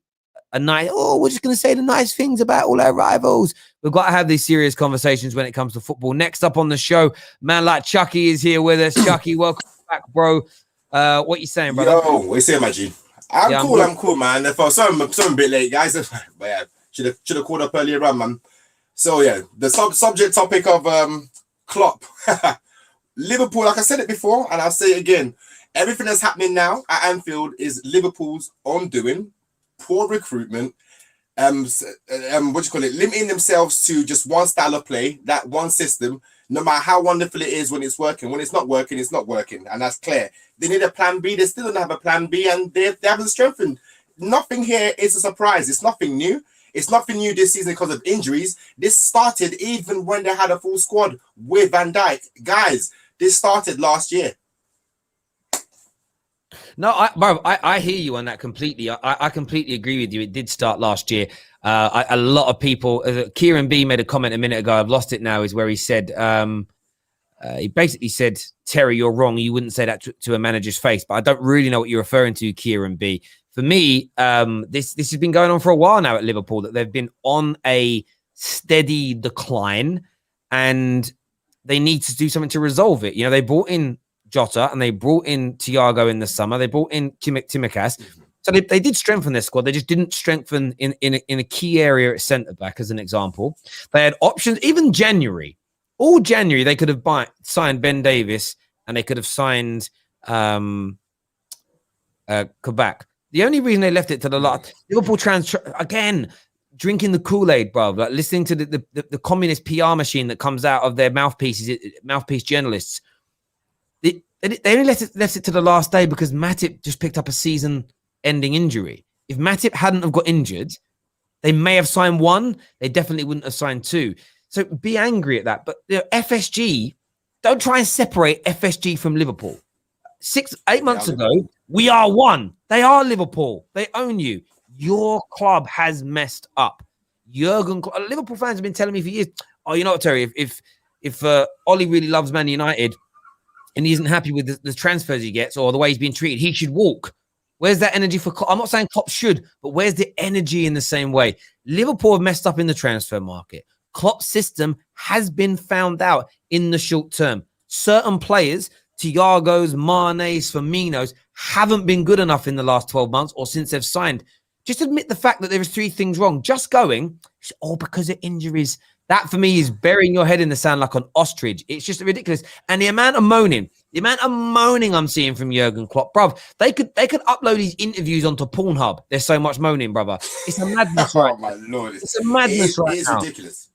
a nice, we're just going to say the nice things about all our rivals. We've got to have these serious conversations when it comes to football. Next up on the show, man like Chucky is here with us. Chucky, welcome back, bro. What you saying, brother? Yo, what you saying, my G? I'm cool, man. If I was something a bit late, guys. But yeah, should have called up earlier on, man. So yeah, the subject topic of Klopp. Liverpool, like I said it before, and I'll say it again. Everything that's happening now at Anfield is Liverpool's own doing. Poor recruitment. Limiting themselves to just one style of play, that one system. No matter how wonderful it is when it's working, when it's not working, and that's clear. They need a plan B. They still don't have a plan B, and they haven't strengthened. Nothing here is a surprise. It's nothing new. It's nothing new this season because of injuries. This started even when they had a full squad with Van Dijk. Guys, this started last year. No, I hear you on that completely. I completely agree with you. It did start last year. A lot of people, Kieran B made a comment a minute ago, I've lost it now, is where he said, he basically said, Terry, you're wrong. You wouldn't say that to a manager's face, but I don't really know what you're referring to, Kieran B. For me, this has been going on for a while now at Liverpool, that they've been on a steady decline and they need to do something to resolve it. You know, they brought in Jota and they brought in Thiago in the summer. They brought in Tsimikas. So they did strengthen their squad. They just didn't strengthen in a key area at centre-back, as an example. They had options. Even January, all January, they could have signed Ben Davis and they could have signed Kabak. The only reason they left it to the last, Liverpool again, drinking the Kool-Aid, bro, like listening to the communist PR machine that comes out of their mouthpiece journalists. They only left it to the last day because Matip just picked up a season-ending injury. If Matip hadn't have got injured, they may have signed 1. They definitely wouldn't have signed 2. So be angry at that. But FSG, don't try and separate FSG from Liverpool. 8 months ago, we are one. They are Liverpool. They own you. Your club has messed up. Jurgen Klopp, Liverpool fans have been telling me for years, oh, you know what, Terry, if Ollie really loves Man United and he isn't happy with the transfers he gets or the way he's being treated, he should walk. Where's that energy for Klopp? I'm not saying Klopp should, but where's the energy in the same way? Liverpool have messed up in the transfer market. Klopp's system has been found out in the short term. Certain players, Thiago's, Mane's, Firmino's, haven't been good enough in the last 12 months or since they've signed. Just admit the fact that there is 3 things wrong. Just going, because of injuries. That, for me, is burying your head in the sand like an ostrich. It's just ridiculous. And the amount of moaning I'm seeing from Jurgen Klopp, bruv, they could upload these interviews onto Pornhub. There's so much moaning, brother. It's a madness right now. Oh, my Lord. It's a madness right now. It is ridiculous.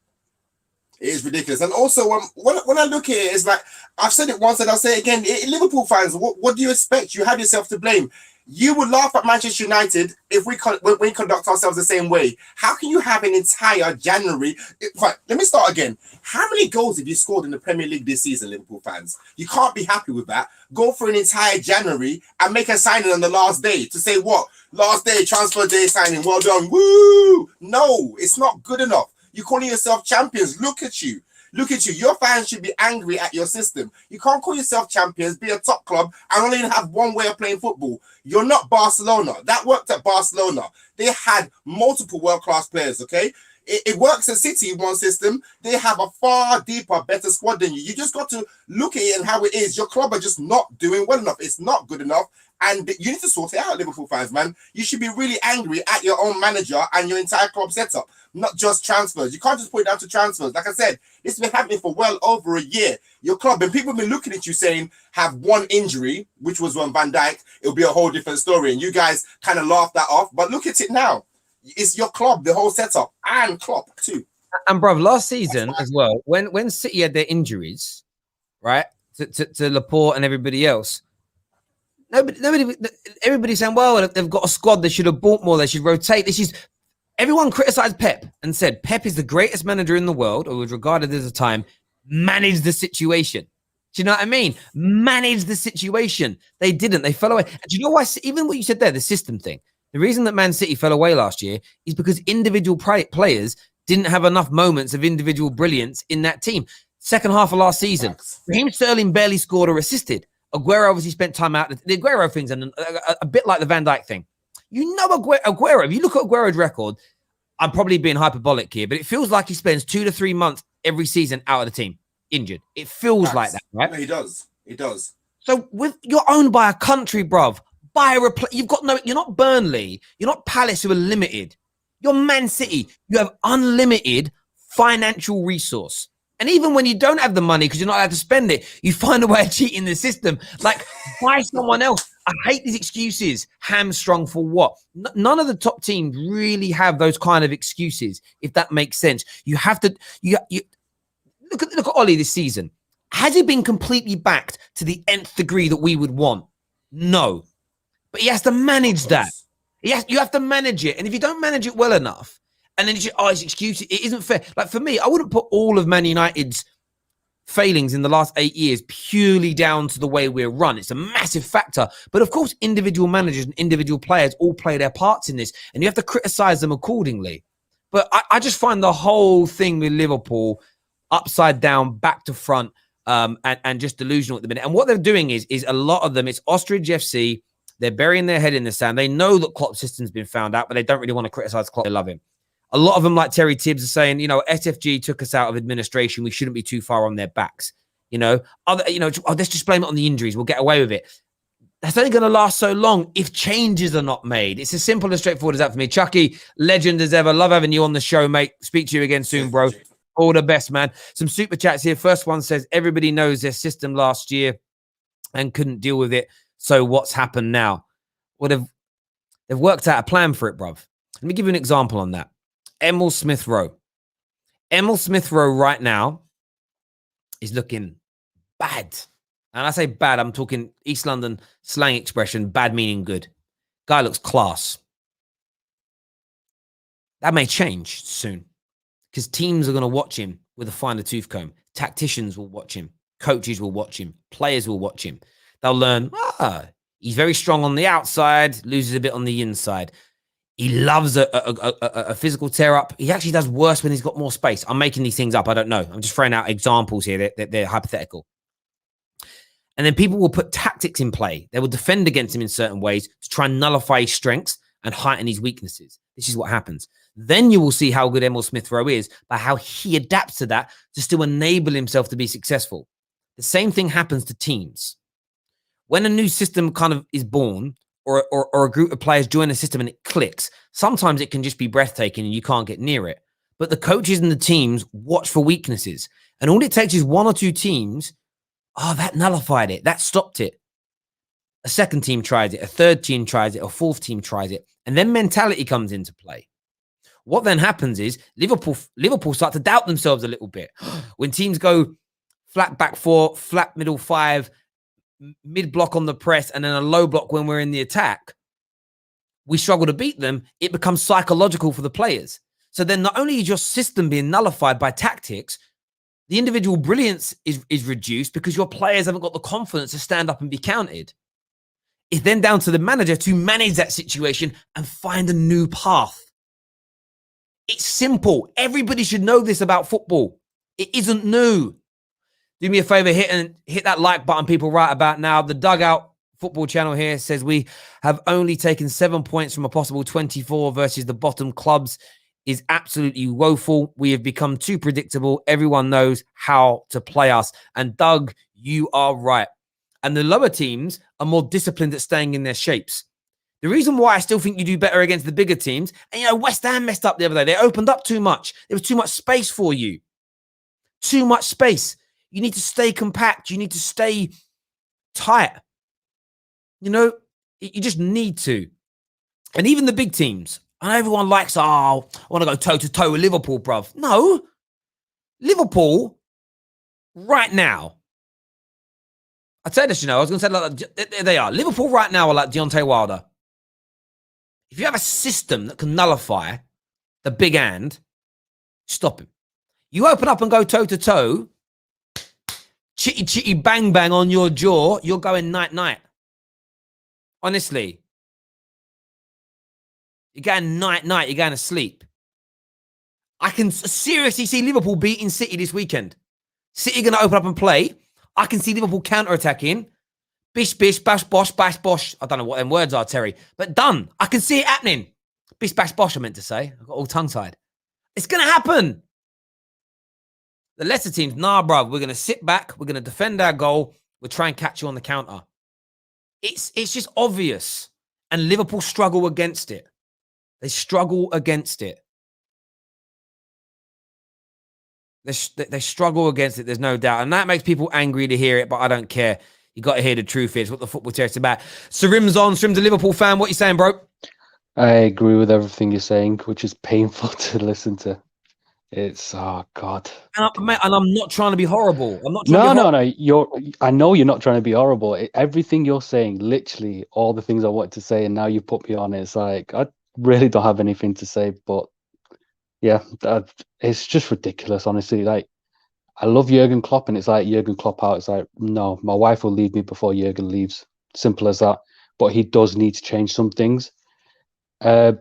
It is ridiculous. And also, when I look at it, it's like, I've said it once and I'll say it again. Liverpool fans, what do you expect? You have yourself to blame. You would laugh at Manchester United if we conduct ourselves the same way. How can you have an entire January? Right, let me start again. How many goals have you scored in the Premier League this season, Liverpool fans? You can't be happy with that. Go for an entire January and make a signing on the last day to say what? Last day, transfer day signing. Well done. Woo! No, it's not good enough. You're calling yourself champions. Look at you. Look at you. Your fans should be angry at your system. You can't call yourself champions, be a top club, and only have one way of playing football. You're not Barcelona. That worked at Barcelona. They had multiple world-class players, okay? It works at City, one system. They have a far deeper, better squad than you. You just got to look at it and how it is. Your club are just not doing well enough. It's not good enough. And you need to sort it out, Liverpool fans, man. You should be really angry at your own manager and your entire club setup, not just transfers. You can't just put it down to transfers. Like I said, this has been happening for well over a year. Your club, and people have been looking at you saying, have one injury, which was when Van Dijk, it'll be a whole different story. And you guys kind of laughed that off. But look at it now. It's your club, the whole setup, and Klopp too. And, bruv, last season as well, when City had their injuries, right, to Laporte and everybody else, everybody's saying, well, they've got a squad, they should have bought more, they should rotate. Everyone criticized Pep and said Pep is the greatest manager in the world, or was regarded as a time, manage the situation. Do you know what I mean? Manage the situation. They didn't. They fell away. And do you know why? Even what you said there, the system thing. The reason that Man City fell away last year is because individual players didn't have enough moments of individual brilliance in that team. Second half of last season, Raheem Sterling barely scored or assisted. Aguero obviously spent time out. The Aguero thing's a bit like the Van Dijk thing. You know, Aguero, if you look at Aguero's record, I'm probably being hyperbolic here, but it feels like he spends 2 to 3 months every season out of the team, injured. It feels like that, right? No, he does. He does. So you're owned by a country, bruv. You're not Burnley. You're not Palace who are limited. You're Man City. You have unlimited financial resource. And even when you don't have the money because you're not allowed to spend it, you find a way of cheating the system. Like, buy someone else. I hate these excuses. Hamstrung for what? None of the top teams really have those kind of excuses, if that makes sense. You have to you look at Ollie this season. Has he been completely backed to the nth degree that we would want? No. But he has to manage that. You have to manage it. And if you don't manage it well enough, and then you say, his excuse, it isn't fair. Like, for me, I wouldn't put all of Man United's failings in the last 8 years purely down to the way we're run. It's a massive factor. But of course, individual managers and individual players all play their parts in this, and you have to criticize them accordingly. But I just find the whole thing with Liverpool upside down, back to front, and just delusional at the minute. And what they're doing is a lot of them, it's Ostrich FC. They're burying their head in the sand. They know that Klopp's system's been found out, but they don't really want to criticize Klopp. They love him. A lot of them, like Terry Tibbs, are saying, SFG took us out of administration. We shouldn't be too far on their backs. Let's just blame it on the injuries. We'll get away with it. That's only going to last so long if changes are not made. It's as simple and straightforward as that for me. Chucky, legend as ever. Love having you on the show, mate. Speak to you again soon, bro. All the best, man. Some super chats here. First one says, everybody knows their system last year and couldn't deal with it. So what's happened now? Well, they've worked out a plan for it, bruv. Let me give you an example on that. Emil Smith Rowe. Emil Smith Rowe right now is looking bad. And I say bad, I'm talking East London slang expression, bad meaning good. Guy looks class. That may change soon because teams are going to watch him with a finer tooth comb. Tacticians will watch him. Coaches will watch him. Players will watch him. They'll learn, he's very strong on the outside, loses a bit on the inside. He loves a physical tear-up. He actually does worse when he's got more space. I'm making these things up. I don't know. I'm just throwing out examples here. They're hypothetical. And then people will put tactics in play. They will defend against him in certain ways to try and nullify his strengths and heighten his weaknesses. This is what happens. Then you will see how good Emil Smith Rowe is by how he adapts to that to still enable himself to be successful. The same thing happens to teams. When a new system kind of is born, or a group of players join the system and it clicks, sometimes it can just be breathtaking and you can't get near it. But the coaches and the teams watch for weaknesses. And all it takes is one or two teams, that nullified it, that stopped it. A second team tries it, a third team tries it, a fourth team tries it. And then mentality comes into play. What then happens is Liverpool start to doubt themselves a little bit. When teams go flat back four, flat middle five, mid block on the press, and then a low block when we're in the attack, we struggle to beat them. It becomes psychological for the players. So then not only is your system being nullified by tactics, the individual brilliance is reduced because your players haven't got the confidence to stand up and be counted. It's then down to the manager to manage that situation and find a new path. It's simple. Everybody should know this about football. It isn't new. Do me a favor, hit that like button, people, right about now. The Dugout Football Channel here says we have only taken 7 points from a possible 24 versus the bottom clubs is absolutely woeful. We have become too predictable. Everyone knows how to play us. And Doug, you are right. And the lower teams are more disciplined at staying in their shapes. The reason why I still think you do better against the bigger teams, and West Ham messed up the other day. They opened up too much. There was too much space for you. Too much space. You need to stay compact. You need to stay tight. You just need to. And even the big teams. I know everyone likes, I want to go toe-to-toe with Liverpool, bruv. No. Liverpool, right now, I'd say this, I was going to say, like, they are. Liverpool right now are like Deontay Wilder. If you have a system that can nullify the big hand, stop him. You open up and go toe-to-toe, chitty-chitty bang-bang on your jaw, you're going night-night. Honestly. You're going night-night, you're going to sleep. I can seriously see Liverpool beating City this weekend. City going to open up and play. I can see Liverpool counter-attacking. Bish, bish, bash, bosh, bash, bosh. I don't know what them words are, Terry. But done. I can see it happening. Bish, bash, bosh, I meant to say. I got all tongue-tied. It's going to happen. The Leicester teams, nah, bruv. We're going to sit back. We're going to defend our goal. We'll try and catch you on the counter. It's just obvious. And Liverpool struggle against it. They struggle against it. They struggle against it, there's no doubt. And that makes people angry to hear it, but I don't care. You got to hear the truth is what the football terror's about. Sarim's on. Sarim's a Liverpool fan. What are you saying, bro? I agree with everything you're saying, which is painful to listen to. It's, oh, God. And I'm not trying to be horrible. I'm not trying No. I know you're not trying to be horrible. Everything you're saying, literally all the things I wanted to say, and now you put me on it. It's like, I really don't have anything to say, but yeah, it's just ridiculous, honestly. Like, I love Jurgen Klopp, and it's like Jurgen Klopp out. It's like, no, my wife will leave me before Jurgen leaves. Simple as that. But he does need to change some things. I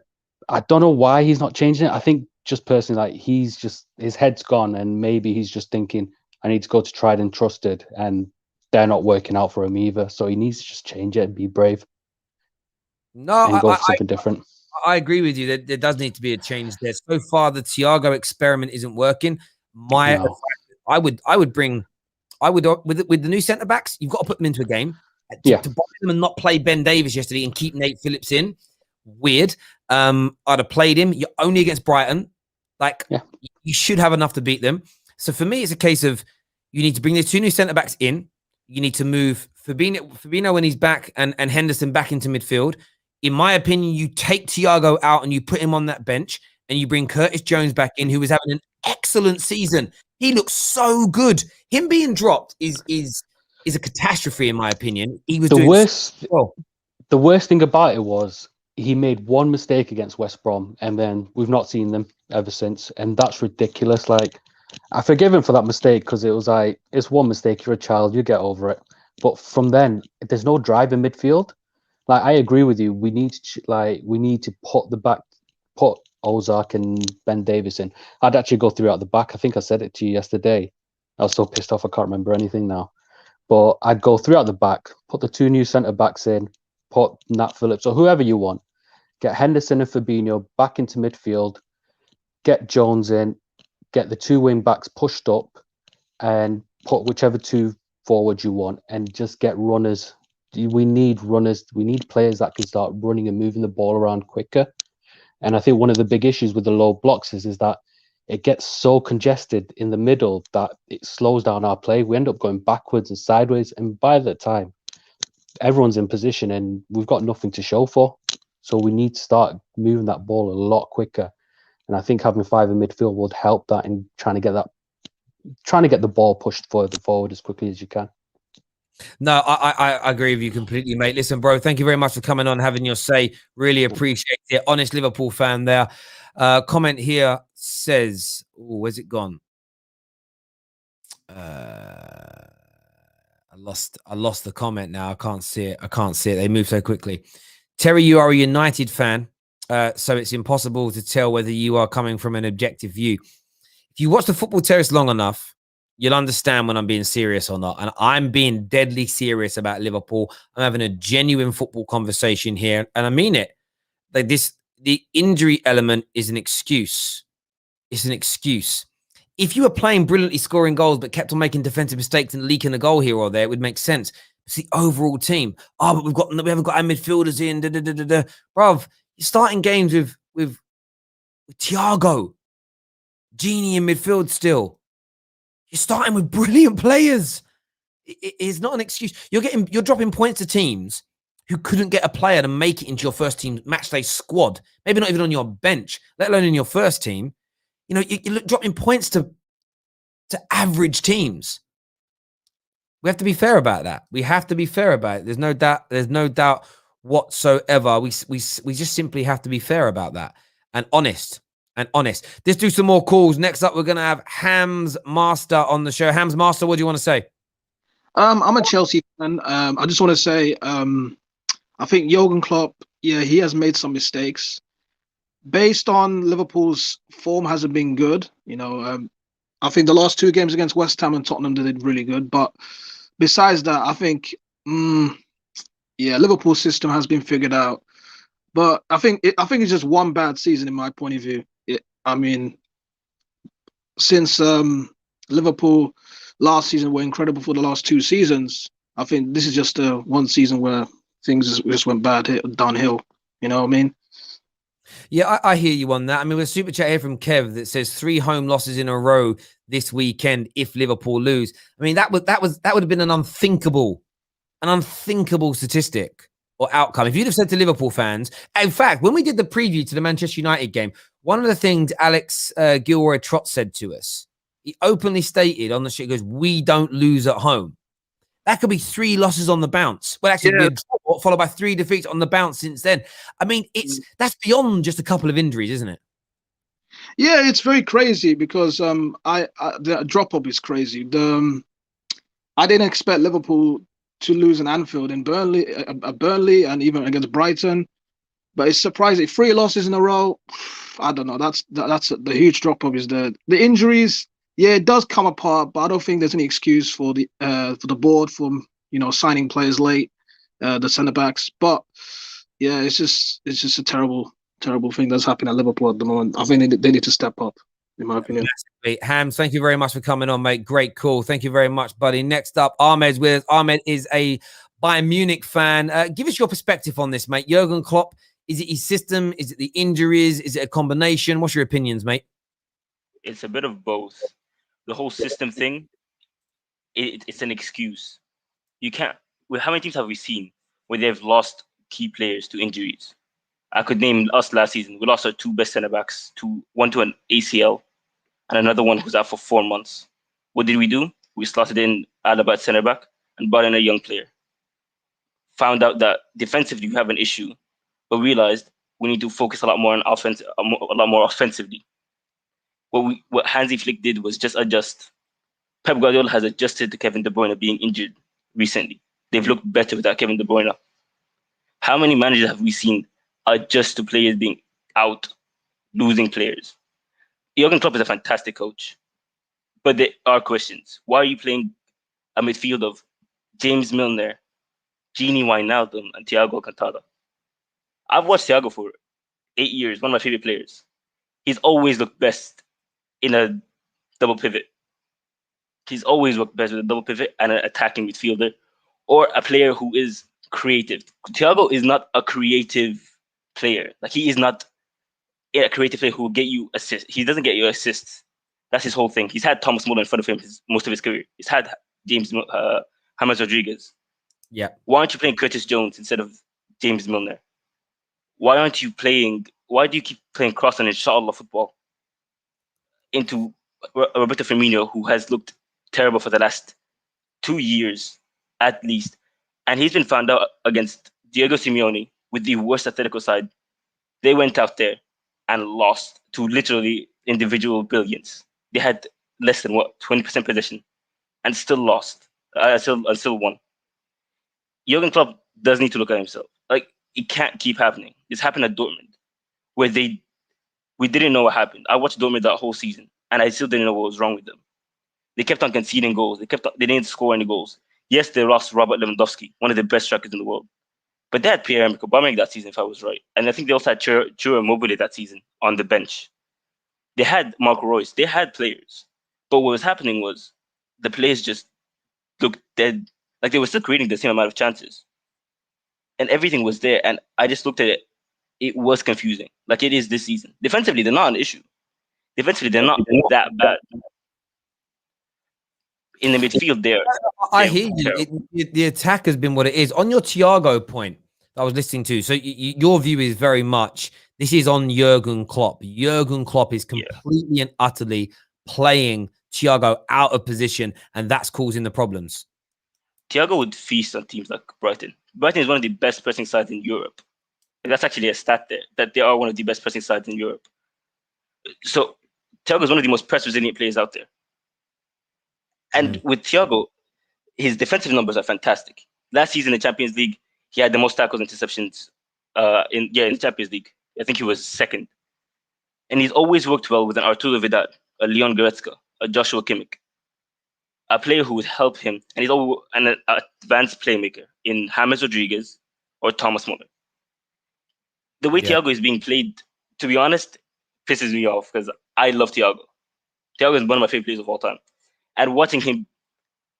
don't know why he's not changing it. I think just personally, like, his head's gone, and maybe he's just thinking, I need to go to tried and trusted, and they're not working out for him either. So he needs to just change it and be brave. No, and go for something different. I agree with you. There does need to be a change there. So far, the Thiago experiment isn't working. With the new centre backs, you've got to put them into a game. To buy them and not play Ben Davies yesterday and keep Nate Phillips in, weird. I'd have played him. You're only against Brighton. You should have enough to beat them. So for me, it's a case of you need to bring these two new centre backs in. You need to move Fabinho when he's back and Henderson back into midfield. In my opinion, you take Thiago out and you put him on that bench, and you bring Curtis Jones back in, who was having an excellent season. He looks so good. Him being dropped is a catastrophe, in my opinion. He was the worst thing about it was he made one mistake against West Brom, and then we've not seen them ever since. And that's ridiculous. Like, I forgive him for that mistake because it was like, it's one mistake. You're a child. You get over it. But from then, there's no drive in midfield. Like, I agree with you. We need to put Ozark and Ben Davies in. I'd actually go through out the back. I think I said it to you yesterday. I was so pissed off I can't remember anything now. But I'd go through out the back, put the two new centre backs in, put Nat Phillips or whoever you want. Get Henderson and Fabinho back into midfield. Get Jones in. Get the two wing backs pushed up, and put whichever two forward you want, and just get runners. We need runners. We need players that can start running and moving the ball around quicker. And I think one of the big issues with the low blocks is that it gets so congested in the middle that it slows down our play. We end up going backwards and sideways. And by the time, everyone's in position and we've got nothing to show for. So we need to start moving that ball a lot quicker. And I think having five in midfield would help that in trying to get the ball pushed further forward as quickly as you can. No, I agree with you completely, mate. Listen, bro, thank you very much for coming on, having your say. Really appreciate it. Honest Liverpool fan there. Comment here says, where's it gone? I lost the comment now. I can't see it. They move so quickly. Terry, you are a United fan, so it's impossible to tell whether you are coming from an objective view. If you watch the Football Terrace long enough, you'll understand when I'm being serious or not. And I'm being deadly serious about Liverpool. I'm having a genuine football conversation here. And I mean it. Like the injury element is an excuse. It's an excuse. If you were playing brilliantly, scoring goals, but kept on making defensive mistakes and leaking a goal here or there, it would make sense. It's the overall team. But we haven't got our midfielders in. Bruv, you're starting games with Thiago, Genie in midfield still. You're starting with brilliant players. It is not an excuse. You're dropping points to teams who couldn't get a player to make it into your first team matchday squad. Maybe not even on your bench, let alone in your first team. You know, you're dropping points to average teams. We have to be fair about that. We have to be fair about it. There's no doubt. There's no doubt whatsoever. We just simply have to be fair about that and honest. Let's do some more calls. Next up, we're going to have Hams Master on the show. Hams Master, what do you want to say? I'm a Chelsea fan. I just want to say, I think Jurgen Klopp, he has made some mistakes. Based on Liverpool's form, hasn't been good. I think the last 2 games against West Ham and Tottenham, they did really good. But besides that, I think, Liverpool's system has been figured out. But I think it's just one bad season in my point of view. Since Liverpool last season were incredible for the last 2 seasons, I think this is just one season where things just went downhill. You know what I mean? Yeah, I hear you on that. I mean, with a super chat here from Kev that says 3 home losses in a row this weekend if Liverpool lose. I mean, that would have been an unthinkable statistic or outcome. If you'd have said to Liverpool fans, in fact, when we did the preview to the Manchester United game, one of the things Alex Gilroy-Trott said to us, he openly stated on the show, he goes, "We don't lose at home." That could be 3 losses on the bounce. Well, actually, be a draw, followed by 3 defeats on the bounce since then. I mean, that's beyond just a couple of injuries, isn't it? Yeah, it's very crazy because the drop-off is crazy. I didn't expect Liverpool to lose in Anfield in Burnley and even against Brighton. But it's surprising. 3 losses in a row. I don't know. That's the huge drop-off is the injuries. Yeah, it does come apart, but I don't think there's any excuse for the board from signing players late, the centre backs. But yeah, it's just a terrible thing that's happening at Liverpool at the moment. I think they need to step up, in my opinion. Hams, thank you very much for coming on, mate. Great call. Thank you very much, buddy. Next up, Ahmed's with us. Ahmed is a Bayern Munich fan. Give us your perspective on this, mate. Jurgen Klopp, is it his system? Is it the injuries? Is it a combination? What's your opinions, mate? It's a bit of both. The whole system thing, it's an excuse. You can't. How many teams have we seen where they've lost key players to injuries? I could name us last season. We lost our 2 best centre backs, one to an ACL, and another one who was out for 4 months. What did we do? We slotted in Alaba at centre back and brought in a young player. Found out that defensively we have an issue, but realized we need to focus a lot more on offense, a lot more offensively. What Hansi Flick did was just adjust. Pep Guardiola has adjusted to Kevin De Bruyne being injured recently. They've looked better without Kevin De Bruyne. How many managers have we seen adjust to players being out, losing players? Jurgen Klopp is a fantastic coach, but there are questions. Why are you playing a midfield of James Milner, Gini Wijnaldum, and Thiago Alcantara? I've watched Thiago for 8 years, one of my favorite players. He's always looked best in a double pivot. He's always worked best with a double pivot and an attacking midfielder or a player who is creative. Thiago is not a creative player. Like, he is not a creative player who will get you assists. He doesn't get you assists. That's his whole thing. He's had Thomas Muller in front of him most of his career. He's had James Rodriguez. Yeah. Why aren't you playing Curtis Jones instead of James Milner? Why do you keep playing cross and inshallah football into Roberto Firmino, who has looked terrible for the last 2 years at least? And he's been found out against Diego Simeone with the worst Atletico side. They went out there and lost to literally individual brilliance. They had less than 20% possession and still lost. Still won. Jurgen Klopp does need to look at himself. Like, it can't keep happening. This happened at Dortmund, where we didn't know what happened. I watched Dortmund that whole season, and I still didn't know what was wrong with them. They kept on conceding goals. They didn't score any goals. Yes, they lost Robert Lewandowski, one of the best strikers in the world. But they had Pierre-Emerick Aubameyang that season, if I was right. And I think they also had Ciro Immobile that season on the bench. They had Marco Reus. They had players. But what was happening was the players just looked dead. Like, they were still creating the same amount of chances. And everything was there. And I just looked at it. It was confusing. Like it is this season. Defensively, they're not an issue. Defensively, they're not that bad. In the midfield, I hear you. The attack has been what it is. On your Thiago point that I was listening to, so your view is very much, this is on Jurgen Klopp. Jurgen Klopp is completely and utterly playing Thiago out of position, and that's causing the problems. Thiago would feast on teams like Brighton. Brighton is one of the best pressing sides in Europe. And that's actually a stat there, that they are one of the best pressing sides in Europe. So Thiago is one of the most press resilient players out there. And with Thiago, his defensive numbers are fantastic. Last season in the Champions League, he had the most tackles and interceptions in the Champions League. I think he was second. And he's always worked well with an Arturo Vidal, a Leon Goretzka, a Joshua Kimmich, a player who would help him, and he's always an advanced playmaker in James Rodriguez or Thomas Muller. The way Thiago is being played, to be honest, pisses me off because I love Thiago. Thiago is one of my favorite players of all time. And watching him,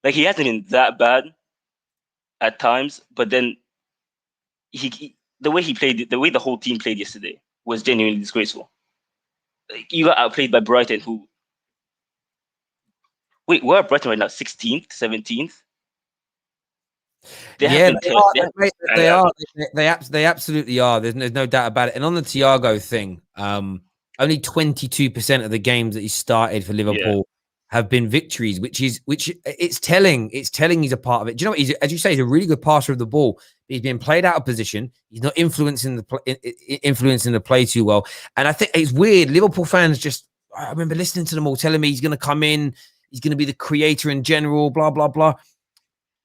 like, he hasn't been that bad at times, but then the way he played, the way the whole team played yesterday was genuinely disgraceful. Like, you got outplayed by Brighton, who... Wait, we're at Brighton right now, 16th, 17th? They absolutely are. There's no doubt about it. And on the Thiago thing, only 22% of the games that he started for Liverpool have been victories, which it's telling. It's telling he's a part of it. Do you know what? As you say, he's a really good passer of the ball. He's been played out of position. He's not influencing the play too well. And I think it's weird. Liverpool fans I remember listening to them all telling me he's going to come in. He's going to be the creator in general. Blah blah blah.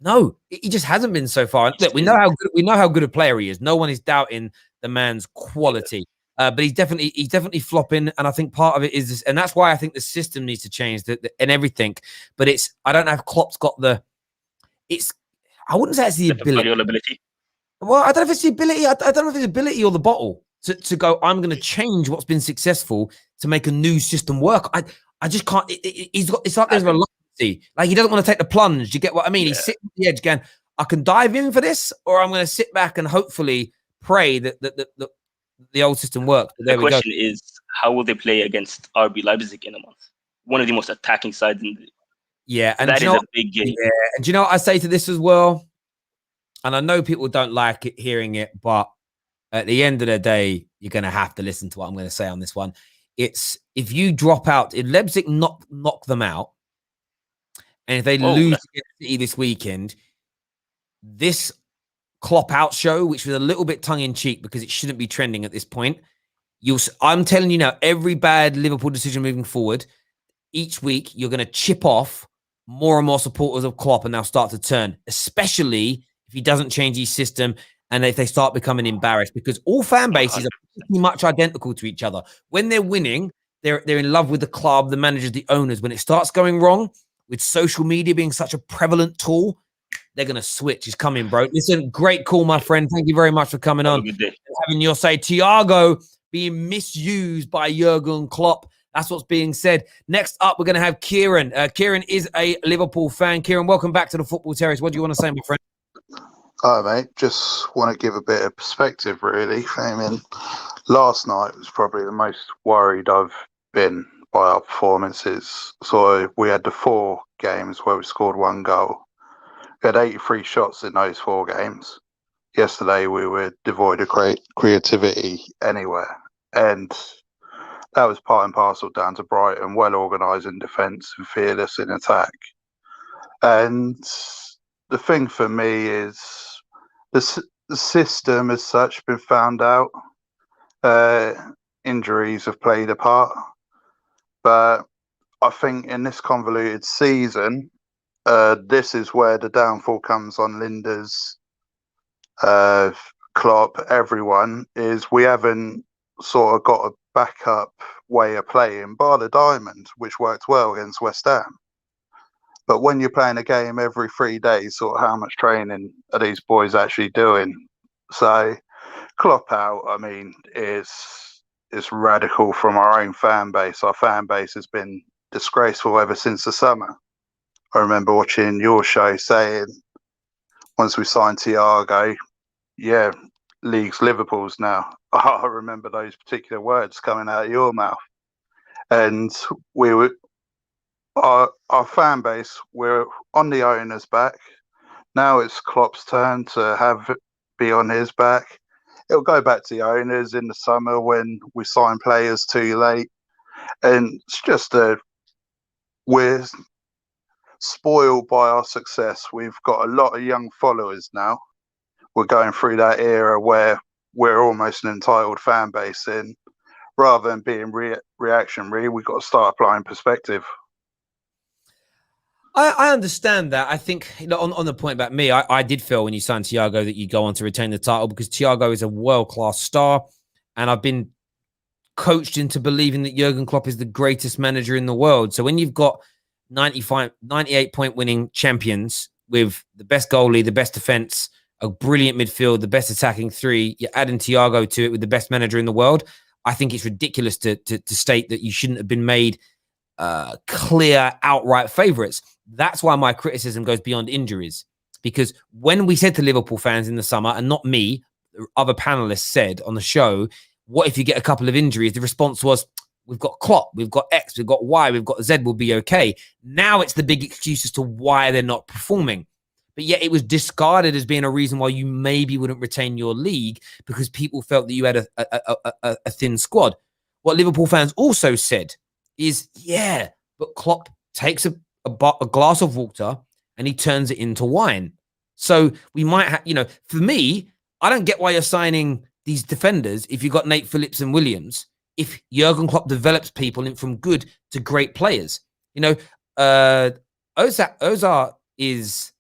No, he just hasn't been so far. Look, we know how good a player he is. No one is doubting the man's quality. But he's definitely flopping, and I think part of it is this, and that's why I think the system needs to change and everything. But I don't know if Klopp's got I wouldn't say it's the ability. Well, I don't know if it's the ability. I don't know if it's the ability or the bottle to go, I'm going to change what's been successful to make a new system work. I just can't. It's like there's a reluctancy. Like he doesn't want to take the plunge. Do you get what I mean? He's sitting on the edge going, I can dive in for this, or I'm going to sit back and hopefully pray that the old system works. The question is, how will they play against RB Leipzig in a month? One of the most attacking sides in the... and that is a big game. Yeah, and do you know what I say to this as well? And I know people don't like it, hearing it, but at the end of the day, you're going to have to listen to what I'm going to say on this one. It's if you drop out, if Leipzig knock them out, and if they lose against City this weekend, this Klopp out show, which was a little bit tongue-in-cheek because it shouldn't be trending at this point. I'm telling you now, every bad Liverpool decision moving forward, each week you're going to chip off more and more supporters of Klopp, and they'll start to turn, especially if he doesn't change his system and if they start becoming embarrassed, because all fan bases are pretty much identical to each other. When they're winning, they're in love with the club, the managers, the owners. When it starts going wrong, with social media being such a prevalent tool, they're going to switch. He's coming, bro. Listen, great call, my friend. Thank you very much for coming on. Having your say, Thiago being misused by Jurgen Klopp. That's what's being said. Next up, we're going to have Kieran. Kieran is a Liverpool fan. Kieran, welcome back to the Football Terrace. What do you want to say, my friend? Hi, mate. Just want to give a bit of perspective, really. I mean, last night was probably the most worried I've been by our performances. So we had the 4 games where we scored 1 goal. We had 83 shots in those 4 games. Yesterday, we were devoid of creativity anywhere. And that was part and parcel down to Brighton, well organised in defence and fearless in attack. And the thing for me is the system as such been found out. Injuries have played a part. But I think in this convoluted season, this is where the downfall comes on Linda's, Klopp, everyone, is we haven't sort of got a backup way of playing, bar the diamond, which worked well against West Ham. But when you're playing a game every 3 days, sort of how much training are these boys actually doing? So Klopp out, I mean, is radical from our own fan base. Our fan base has been disgraceful ever since the summer. I remember watching your show saying, once we signed Thiago, league's Liverpool's now. I remember those particular words coming out of your mouth. And our fan base, we're on the owner's back. Now it's Klopp's turn to be on his back. It'll go back to the owners in the summer when we sign players too late. And it's just we're spoiled by our success. We've got a lot of young followers now. We're going through that era where we're almost an entitled fan base, and rather than being reactionary, we've got to start applying perspective. I understand that. I think, you know, on the point about me, I did feel when you signed Thiago that you go on to retain the title, because Thiago is a world-class star, and I've been coached into believing that Jurgen Klopp is the greatest manager in the world. So when you've got 98-point winning champions with the best goalie, the best defense, a brilliant midfield, the best attacking three, you're adding Thiago to it with the best manager in the world. I think it's ridiculous to state that you shouldn't have been made clear, outright favourites. That's why my criticism goes beyond injuries. Because when we said to Liverpool fans in the summer, and not me, other panelists said on the show, what if you get a couple of injuries? The response was, we've got Klopp, we've got X, we've got Y, we've got Z, we'll be okay. Now it's the big excuse as to why they're not performing. But yet it was discarded as being a reason why you maybe wouldn't retain your league, because people felt that you had a thin squad. What Liverpool fans also said is, yeah, but Klopp takes a glass of water and he turns it into wine. So we might have, you know, for me, I don't get why you're signing these defenders if you've got Nate Phillips and Williams, if Jurgen Klopp develops people from good to great players. You know, Ozar is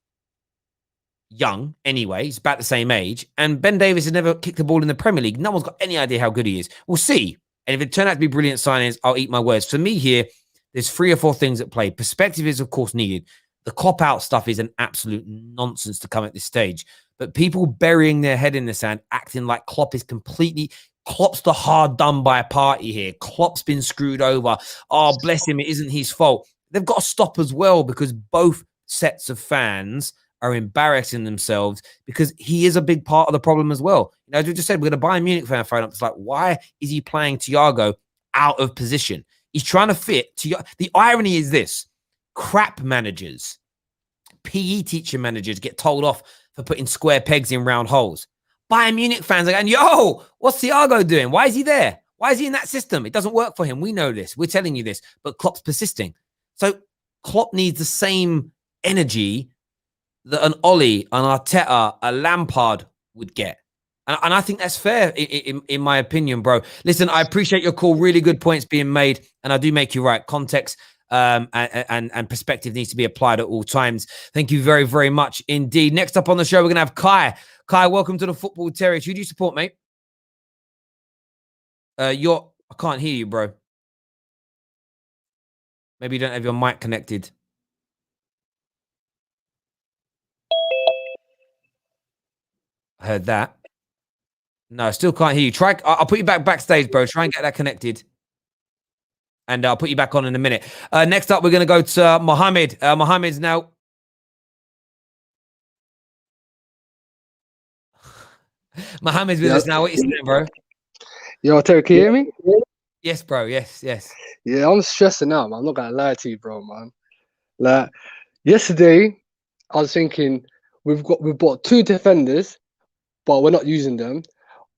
young anyway. He's about the same age. And Ben Davies has never kicked the ball in the Premier League. No one's got any idea how good he is. We'll see. And if it turns out to be brilliant signings, I'll eat my words. For me here, there's 3 or 4 things at play. Perspective is, of course, needed. The cop-out stuff is an absolute nonsense to come at this stage. But people burying their head in the sand, acting like Klopp is Klopp's the hard done by party here. Klopp's been screwed over. Oh, bless him, it isn't his fault. They've got to stop as well, because both sets of fans are embarrassing themselves, because he is a big part of the problem as well. You know, as we just said, we're going to Bayern Munich fan phone up. It's like, why is he playing Thiago out of position? He's trying to fit. The irony is this: crap managers, PE teacher managers get told off for putting square pegs in round holes. Bayern Munich fans are going, yo, what's Thiago doing? Why is he there? Why is he in that system? It doesn't work for him. We know this. We're telling you this. But Klopp's persisting. So Klopp needs the same energy that an Ollie, an Arteta, a Lampard would get. And I think that's fair, in my opinion, bro. Listen, I appreciate your call. Really good points being made. And I do make you right. Context and perspective needs to be applied at all times. Thank you very, very much indeed. Next up on the show, we're going to have Kai. Kai, welcome to the Football Terrace. Who do you support, mate? I can't hear you, bro. Maybe you don't have your mic connected. I heard that. No, I still can't hear you. I'll put you backstage, bro. Try and get that connected. And I'll put you back on in a minute. Next up, we're going to go to Mohammed. Mohammed's now... Mohammed's with us now. What are you saying, bro? Yo, Terry, can you hear me? Yes, bro. Yes. Yeah, I'm stressing out, man. I'm not going to lie to you, bro, man. Like, yesterday, I was thinking, we've bought 2 defenders, but we're not using them.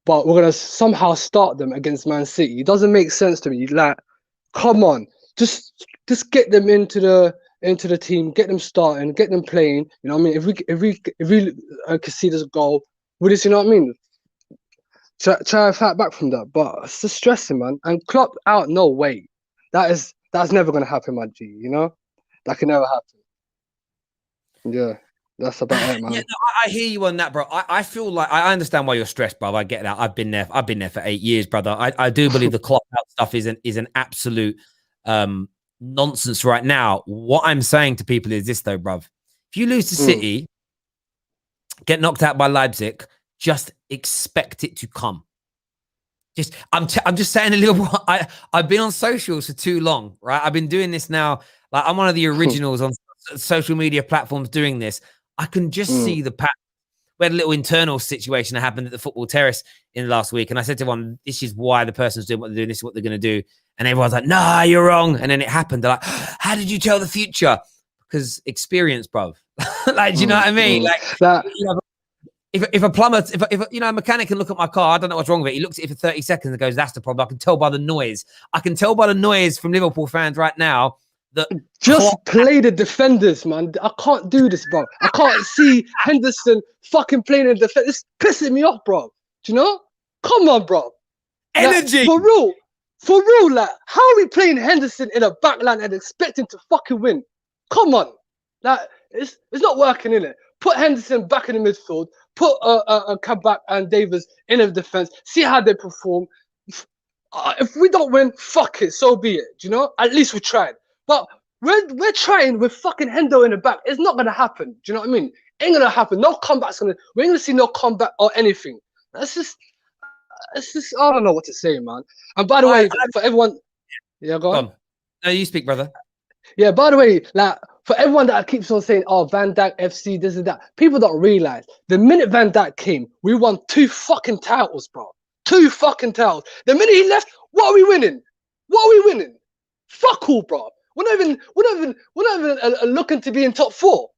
But we're going to somehow start them against Man City. It doesn't make sense to me. Like, come on, just get them into the team, get them starting, get them playing. You know what I mean? If we concede a goal, would this, you know what I mean? Try to fight back from that, but it's just stressing, man. And Klopp out, no way. That's never gonna happen, my G. You know, that can never happen. Yeah. That's about it, man. Yeah, no, I hear you on that, bro. I feel like I understand why you're stressed, bro. I get that. I've been there for 8 years, brother. I do believe the Klopp out stuff is an absolute nonsense right now. What I'm saying to people is this, though, bro. If you lose to City, get knocked out by Leipzig, just expect it to come. I'm just saying a little. I've been on socials for too long, right? I've been doing this now. Like, I'm one of the originals on social media platforms doing this. I can just see the pattern. We had a little internal situation that happened at the Football Terrace in the last week. And I said to everyone, this is why the person's doing what they're doing. This is what they're going to do. And everyone's like, nah, you're wrong. And then it happened. They're like, how did you tell the future? Because experience, bro. Like, do you know what I mean? Like, you know, if a plumber, if a mechanic can look at my car, I don't know what's wrong with it. He looks at it for 30 seconds and goes, that's the problem. I can tell by the noise. I can tell by the noise from Liverpool fans right now Just play the defenders, man. I can't do this, bro. I can't see Henderson fucking playing in defense. It's pissing me off, bro. Do you know? Come on, bro. Energy. Like, for real, like, how are we playing Henderson in a backline and expecting to fucking win? Come on. Like, it's not working, innit? Put Henderson back in the midfield. Put Kabak and Davis in the defense. See how they perform. If we don't win, fuck it. So be it. Do you know? At least we tried. But we're trying with fucking Hendo in the back. It's not gonna happen. Do you know what I mean? Ain't gonna happen. No comeback's gonna. We ain't gonna see no comeback or anything. It's just. I don't know what to say, man. And by the way, for everyone, yeah, go on. No, you speak, brother. Yeah, by the way, like for everyone that keeps on saying, "Oh, Van Dijk FC, this and that," people don't realize the minute Van Dijk came, we won 2 fucking titles, bro. 2 fucking titles. The minute he left, what are we winning? What are we winning? Fuck all, bro. We're not even looking to be in top 4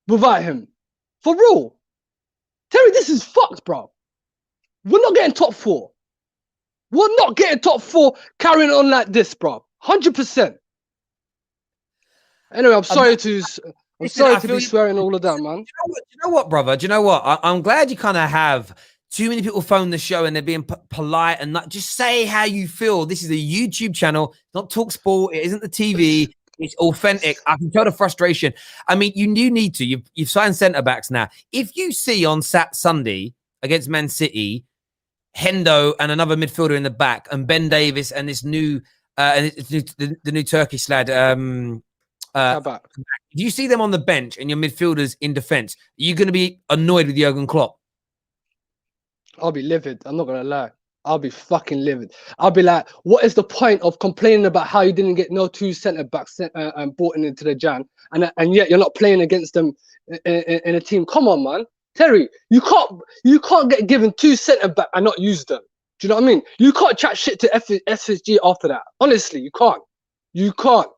without him. For real. Terry, this is fucked, bro. We're not getting top 4. We're not getting top 4 carrying on like this, bro. 100%. Anyway, I'm sorry to be swearing all of that, man. Do you know what, brother? Do you know what? I'm glad you kind of have too many people phone the show and they're being polite and not just say how you feel. This is a YouTube channel, not Talk Sport. It isn't the TV. It's authentic. I can tell the frustration. I mean, you do need to. You've signed centre backs now. If you see on Sunday against Man City, Hendo and another midfielder in the back, and Ben Davis and this new, the new Turkish lad. If you see them on the bench and your midfielders in defence, are you going to be annoyed with Jurgen Klopp? I'll be livid. I'm not gonna lie. I'll be fucking livid. I'll be like, what is the point of complaining about how you didn't get no 2 centre backs brought into the Jan, and yet you're not playing against them in a team? Come on, man. Terry, you can't get given 2 centre back and not use them. Do you know what I mean? You can't chat shit to SSG after that. Honestly, you can't. You can't.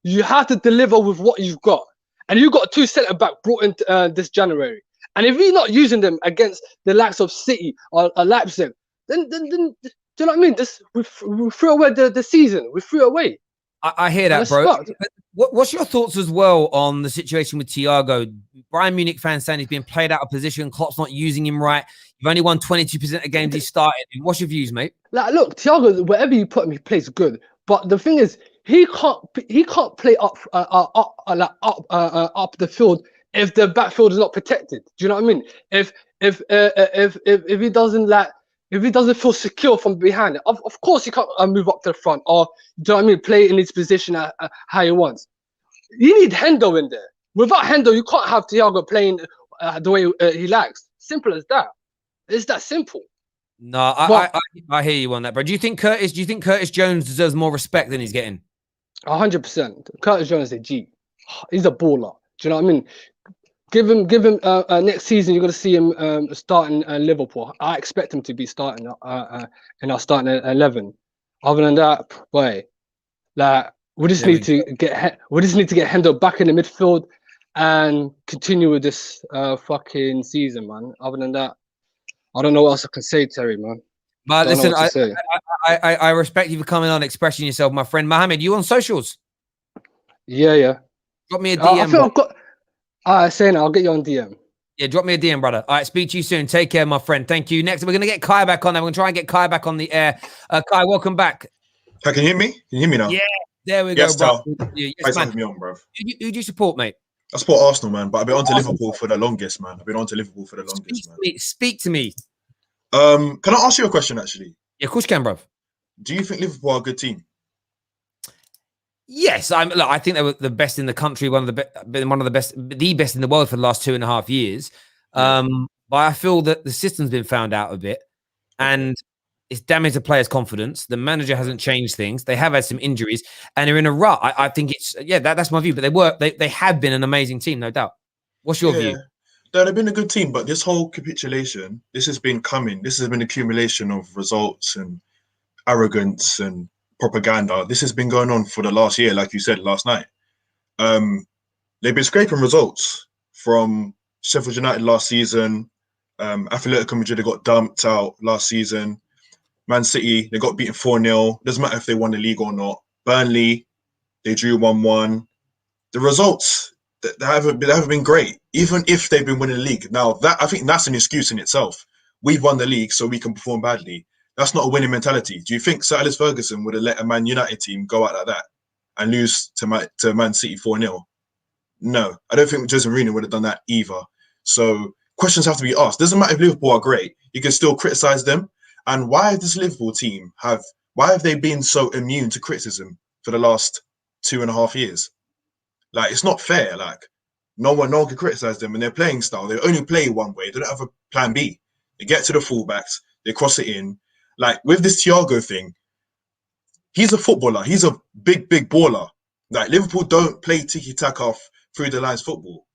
You have to deliver with what you've got. And you got 2 centre back brought in this January. And if you're not using them against the likes of City or Leipzig, then do you know what I mean? We threw away the season. We threw away. I hear that, bro. What's your thoughts as well on the situation with Thiago? Bayern Munich fans saying he's being played out of position. Klopp's not using him right. You've only won 22% of games he started. What's your views, mate? Like, look, Thiago, wherever you put him, he plays good. But the thing is, he can't play up the field if the backfield is not protected. Do you know what I mean? If he doesn't feel secure from behind, of course he can't move up to the front, or do you know what I mean? Play in his position how he wants. You need Hendo in there. Without Hendo, you can't have Thiago playing the way he likes. Simple as that. It's that simple. No, I hear you on that, bro. Do you think Curtis Jones deserves more respect than he's getting? 100%. Curtis Jones is a G. He's a baller. Do you know what I mean? Give him next season. You're going to see him starting Liverpool. I expect him to be starting in our starting 11. Other than that, boy, like we just need to get Hendo back in the midfield and continue with this fucking season, man. Other than that, I don't know what else I can say, Terry, man. But listen, I respect you for coming on, expressing yourself, my friend. Mohammed, you on socials? Yeah. Drop me a DM. I feel I've got. Saying I'll get you on DM. Yeah, drop me a DM, brother. All right, speak to you soon. Take care, my friend. Thank you. Next, we're going to get Kai back on there. We're going to try and get Kai back on the air. Kai, welcome back. Kai, can you hear me? Can you hear me now? Yeah, there we go, bro. Yes, man. Me on, bro. Who do you support, mate? I support Arsenal, man, but I've been on to Liverpool for the longest, man. Speak to me. Can I ask you a question, actually? Yeah, of course you can, bro. Do you think Liverpool are a good team? Yes, I think they were the best in the country, the best in the world for the last 2.5 years. But I feel that the system's been found out a bit, and it's damaged the players' confidence. The manager hasn't changed things. They have had some injuries, and they're in a rut. I think that's my view. But they have been an amazing team, no doubt. What's your view? No, they've been a good team, but this whole capitulation, this has been coming. This has been accumulation of results and arrogance and propaganda. This has been going on for the last year, like you said last night. They've been scraping results from Sheffield United last season. Atletico Madrid got dumped out last season. Man City, they got beaten 4-0. Doesn't matter if they won the league or not. Burnley, They drew 1-1. The results they haven't been great, even if they've been winning the league. Now I think that's an excuse in itself. We've won the league, so we can perform badly. That's not a winning mentality. Do you think Sir Alex Ferguson would have let a Man United team go out like that and lose to Man City 4-0? No, I don't think Jose Mourinho would have done that either. So questions have to be asked. Doesn't matter if Liverpool are great, you can still criticize them. And why does this Liverpool team why have they been so immune to criticism for the last 2.5 years? Like, it's not fair. Like, no one can criticize them and their playing style. They only play one way. They don't have a plan B. They get to the fullbacks, they cross it in. Like, with this Thiago thing, he's a footballer. He's a big baller. Like, Liverpool don't play tiki-taka through the lines football.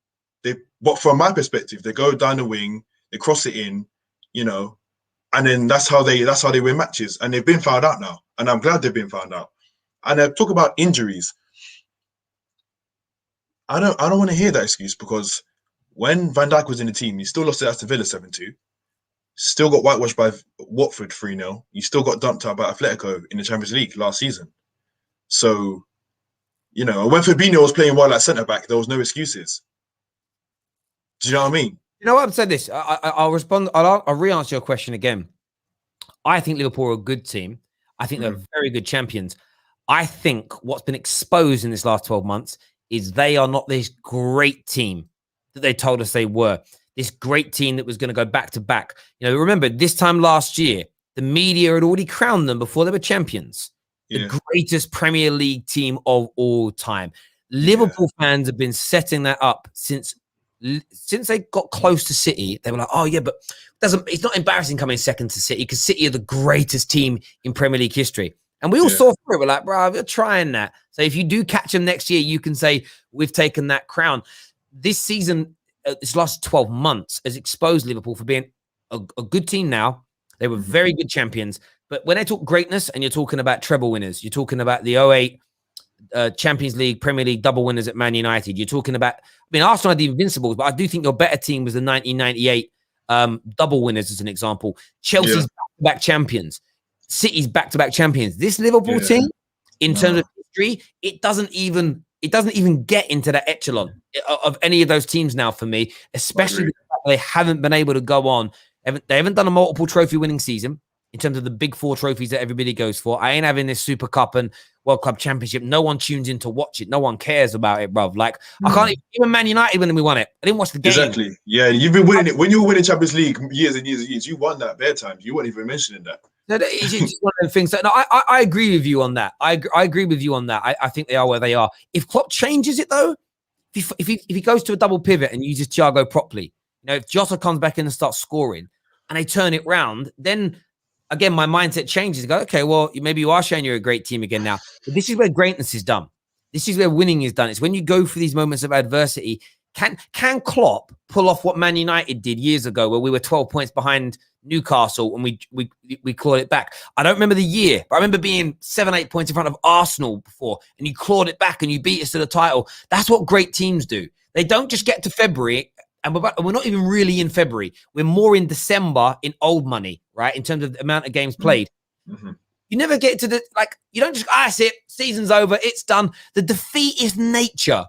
But from my perspective, they go down the wing, they cross it in, and then that's how they win matches. And they've been found out now. And I'm glad they've been found out. And talk about injuries. I don't want to hear that excuse, because when Van Dijk was in the team, he still lost to Aston Villa 7-2. Still got whitewashed by Watford 3-0. He still got dumped out by Atletico in the Champions League last season. So, when Fabinho was playing well at centre-back, there was no excuses. Do you know what I mean? You know what? I've said this. I'll respond. I'll re-answer your question again. I think Liverpool are a good team. I think they're very good champions. I think what's been exposed in this last 12 months is they are not this great team that they told us they were. This great team that was going to go back to back. Remember, this time last year, the media had already crowned them before they were champions. The greatest Premier League team of all time. Liverpool fans have been setting that up since they got close to City. They were like, oh, yeah, but it's not embarrassing coming second to City, because City are the greatest team in Premier League history. And we all saw through it. We're like, bro, you're trying that. So if you do catch them next year, you can say, we've taken that crown. This season, this last 12 months, has exposed Liverpool for being a good team now. They were very good champions. But when I talk greatness, and you're talking about treble winners, you're talking about the 2008 Champions League, Premier League double winners at Man United. You're talking about, Arsenal had the Invincibles, but I do think your better team was the 1998 double winners, as an example. Chelsea's back-to-back champions. City's back-to-back champions. This Liverpool team, in terms of history, it doesn't even get into that echelon of any of those teams now for me, especially the fact that they haven't been able to go on. They haven't done a multiple trophy winning season in terms of the big four trophies that everybody goes for. I ain't having this Super Cup and World Club Championship. No one tunes in to watch it. No one cares about it, bruv. Like, I can't even Man United when we won it. I didn't watch the game. Exactly. Yeah, you've been winning it. When you were winning Champions League years and years and years, you won that bare times. You weren't even mentioning that. No, it's just one of the things. No, I agree with you on that. I agree with you on that. I think they are where they are. If Klopp changes it, though, if he goes to a double pivot and uses Thiago properly, if Jota comes back in and starts scoring and they turn it round, then again, my mindset changes. I go, okay, well, maybe you are showing you're a great team again now. But this is where greatness is done. This is where winning is done. It's when you go through these moments of adversity. Can Klopp pull off what Man United did years ago, where we were 12 points behind Newcastle and we clawed it back? I don't remember the year, but I remember being 7-8 points in front of Arsenal before, and you clawed it back and you beat us to the title. That's what great teams do. They don't just get to February, and we're not even really in February. We're more in December in old money, right? In terms of the amount of games played. You never get to you don't just, that's it, season's over, it's done. The defeatist nature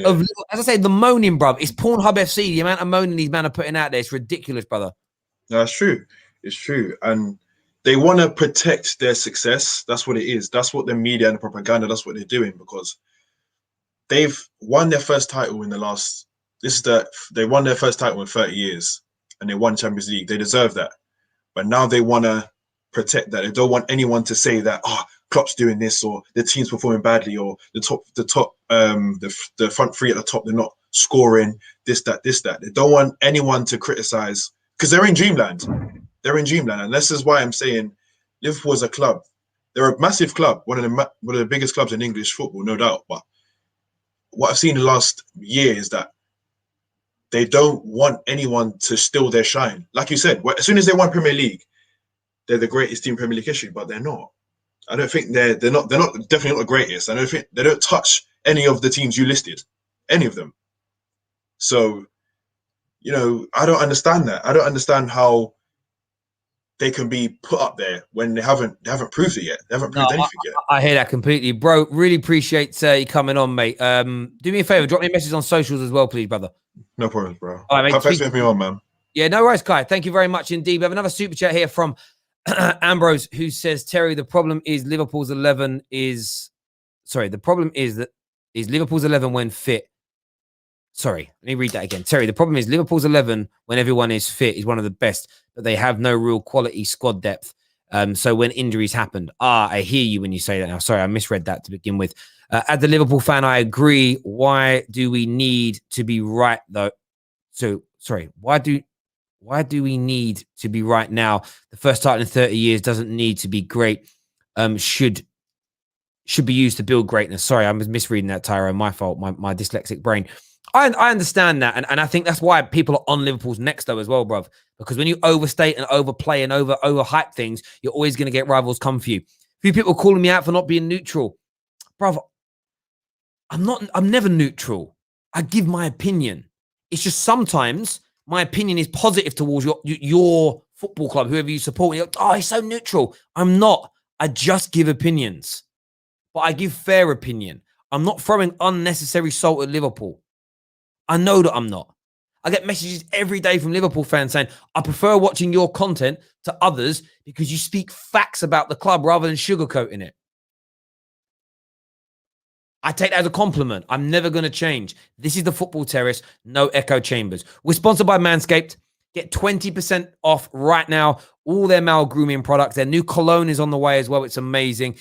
of, as I say, the moaning, bruv. It's Pornhub FC. The amount of moaning these men are putting out there, it's ridiculous, brother. That's true. It's true. And they want to protect their success. That's what it is. That's what the media and the propaganda, that's what they're doing, because they've won their first title in the last, they won their first title in 30 years and they won Champions League. They deserve that. But now they want to protect that. They don't want anyone to say that, Klopp's doing this, or the team's performing badly, or the front three at the top, they're not scoring, this, that. They don't want anyone to criticize, because they're in dreamland. They're in dreamland. And this is why I'm saying Liverpool is a club. They're a massive club, one of the biggest clubs in English football, no doubt. But what I've seen in the last year is that they don't want anyone to steal their shine. Like you said, as soon as they won Premier League, they're the greatest team in Premier League history, but they're not. I don't think they're definitely not the greatest. I don't think they don't touch any of the teams you listed, any of them. So, I don't understand that. I don't understand how they can be put up there when they haven't proved it yet. They haven't proved anything yet. I hear that completely, bro. Really appreciate you coming on, mate. Do me a favor, drop me a message on socials as well, please, brother. No problem, bro. All right, mate. Thanks for having me on, man. Yeah, no worries, Kai. Thank you very much indeed. We have another super chat here from Ambrose, who says, Terry, the problem is Liverpool's 11 is... Sorry, the problem is Liverpool's 11 when fit. Sorry, let me read that again. Terry, the problem is Liverpool's 11 when everyone is fit is one of the best, but they have no real quality squad depth. So when injuries happened, I hear you when you say that now. Sorry, I misread that to begin with. As a Liverpool fan, I agree. Why do we need to be right, though? So, sorry, why do we need to be right now? The first title in 30 years doesn't need to be great. Should be used to build greatness. Sorry, I was misreading that, Tyro. My fault, my dyslexic brain. I understand that, and I think that's why people are on Liverpool's necks, though, as well, bruv. Because when you overstate and overplay and overhype things, you're always going to get rivals come for you. A few people calling me out for not being neutral. Bruv, I'm never neutral. I give my opinion. It's just sometimes my opinion is positive towards your football club, whoever you support. And you're like, he's so neutral. I'm not. I just give opinions. But I give fair opinion. I'm not throwing unnecessary salt at Liverpool. I know that I'm not. I get messages every day from Liverpool fans saying, I prefer watching your content to others because you speak facts about the club rather than sugarcoating it. I take that as a compliment. I'm never going to change. This is the Football Terrace, no echo chambers. We're sponsored by Manscaped. Get 20% off right now. All their male grooming products. Their new cologne is on the way as well. It's amazing.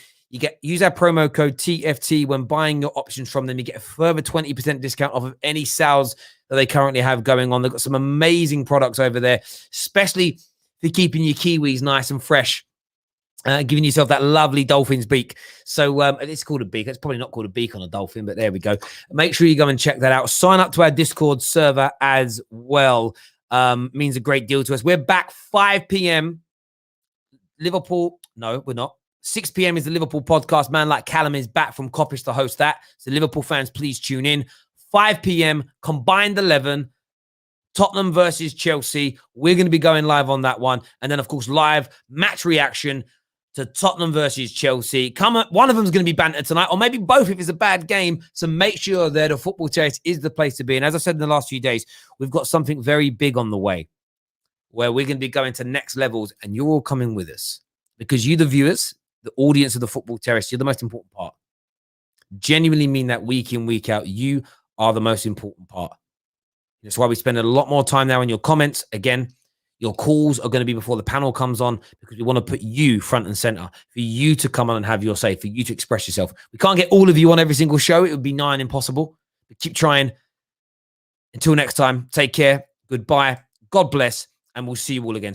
Use our promo code TFT when buying your options from them. You get a further 20% discount off of any sales that they currently have going on. They've got some amazing products over there, especially for keeping your Kiwis nice and fresh, giving yourself that lovely dolphin's beak. So it's called a beak. It's probably not called a beak on a dolphin, but there we go. Make sure you go and check that out. Sign up to our Discord server as well. Means a great deal to us. We're back 5 p.m. Liverpool. No, we're not. 6 p.m. is the Liverpool podcast. Man like Callum is back from Coppish to host that. So Liverpool fans, please tune in. 5 p.m. combined 11. Tottenham versus Chelsea. We're going to be going live on that one. And then, of course, live match reaction to Tottenham versus Chelsea. One of them is going to be banter tonight, or maybe both if it's a bad game. So make sure that the Football Terrace is the place to be. And as I said in the last few days, we've got something very big on the way where we're going to be going to next levels, and you're all coming with us because you, the viewers, the audience of the Football Terrace, you're the most important part. Genuinely mean that week in, week out. You are the most important part. That's why we spend a lot more time now in your comments. Again, your calls are going to be before the panel comes on because we want to put you front and center for you to come on and have your say, for you to express yourself. We can't get all of you on every single show. It would be nigh impossible. But keep trying. Until next time, take care. Goodbye. God bless. And we'll see you all again.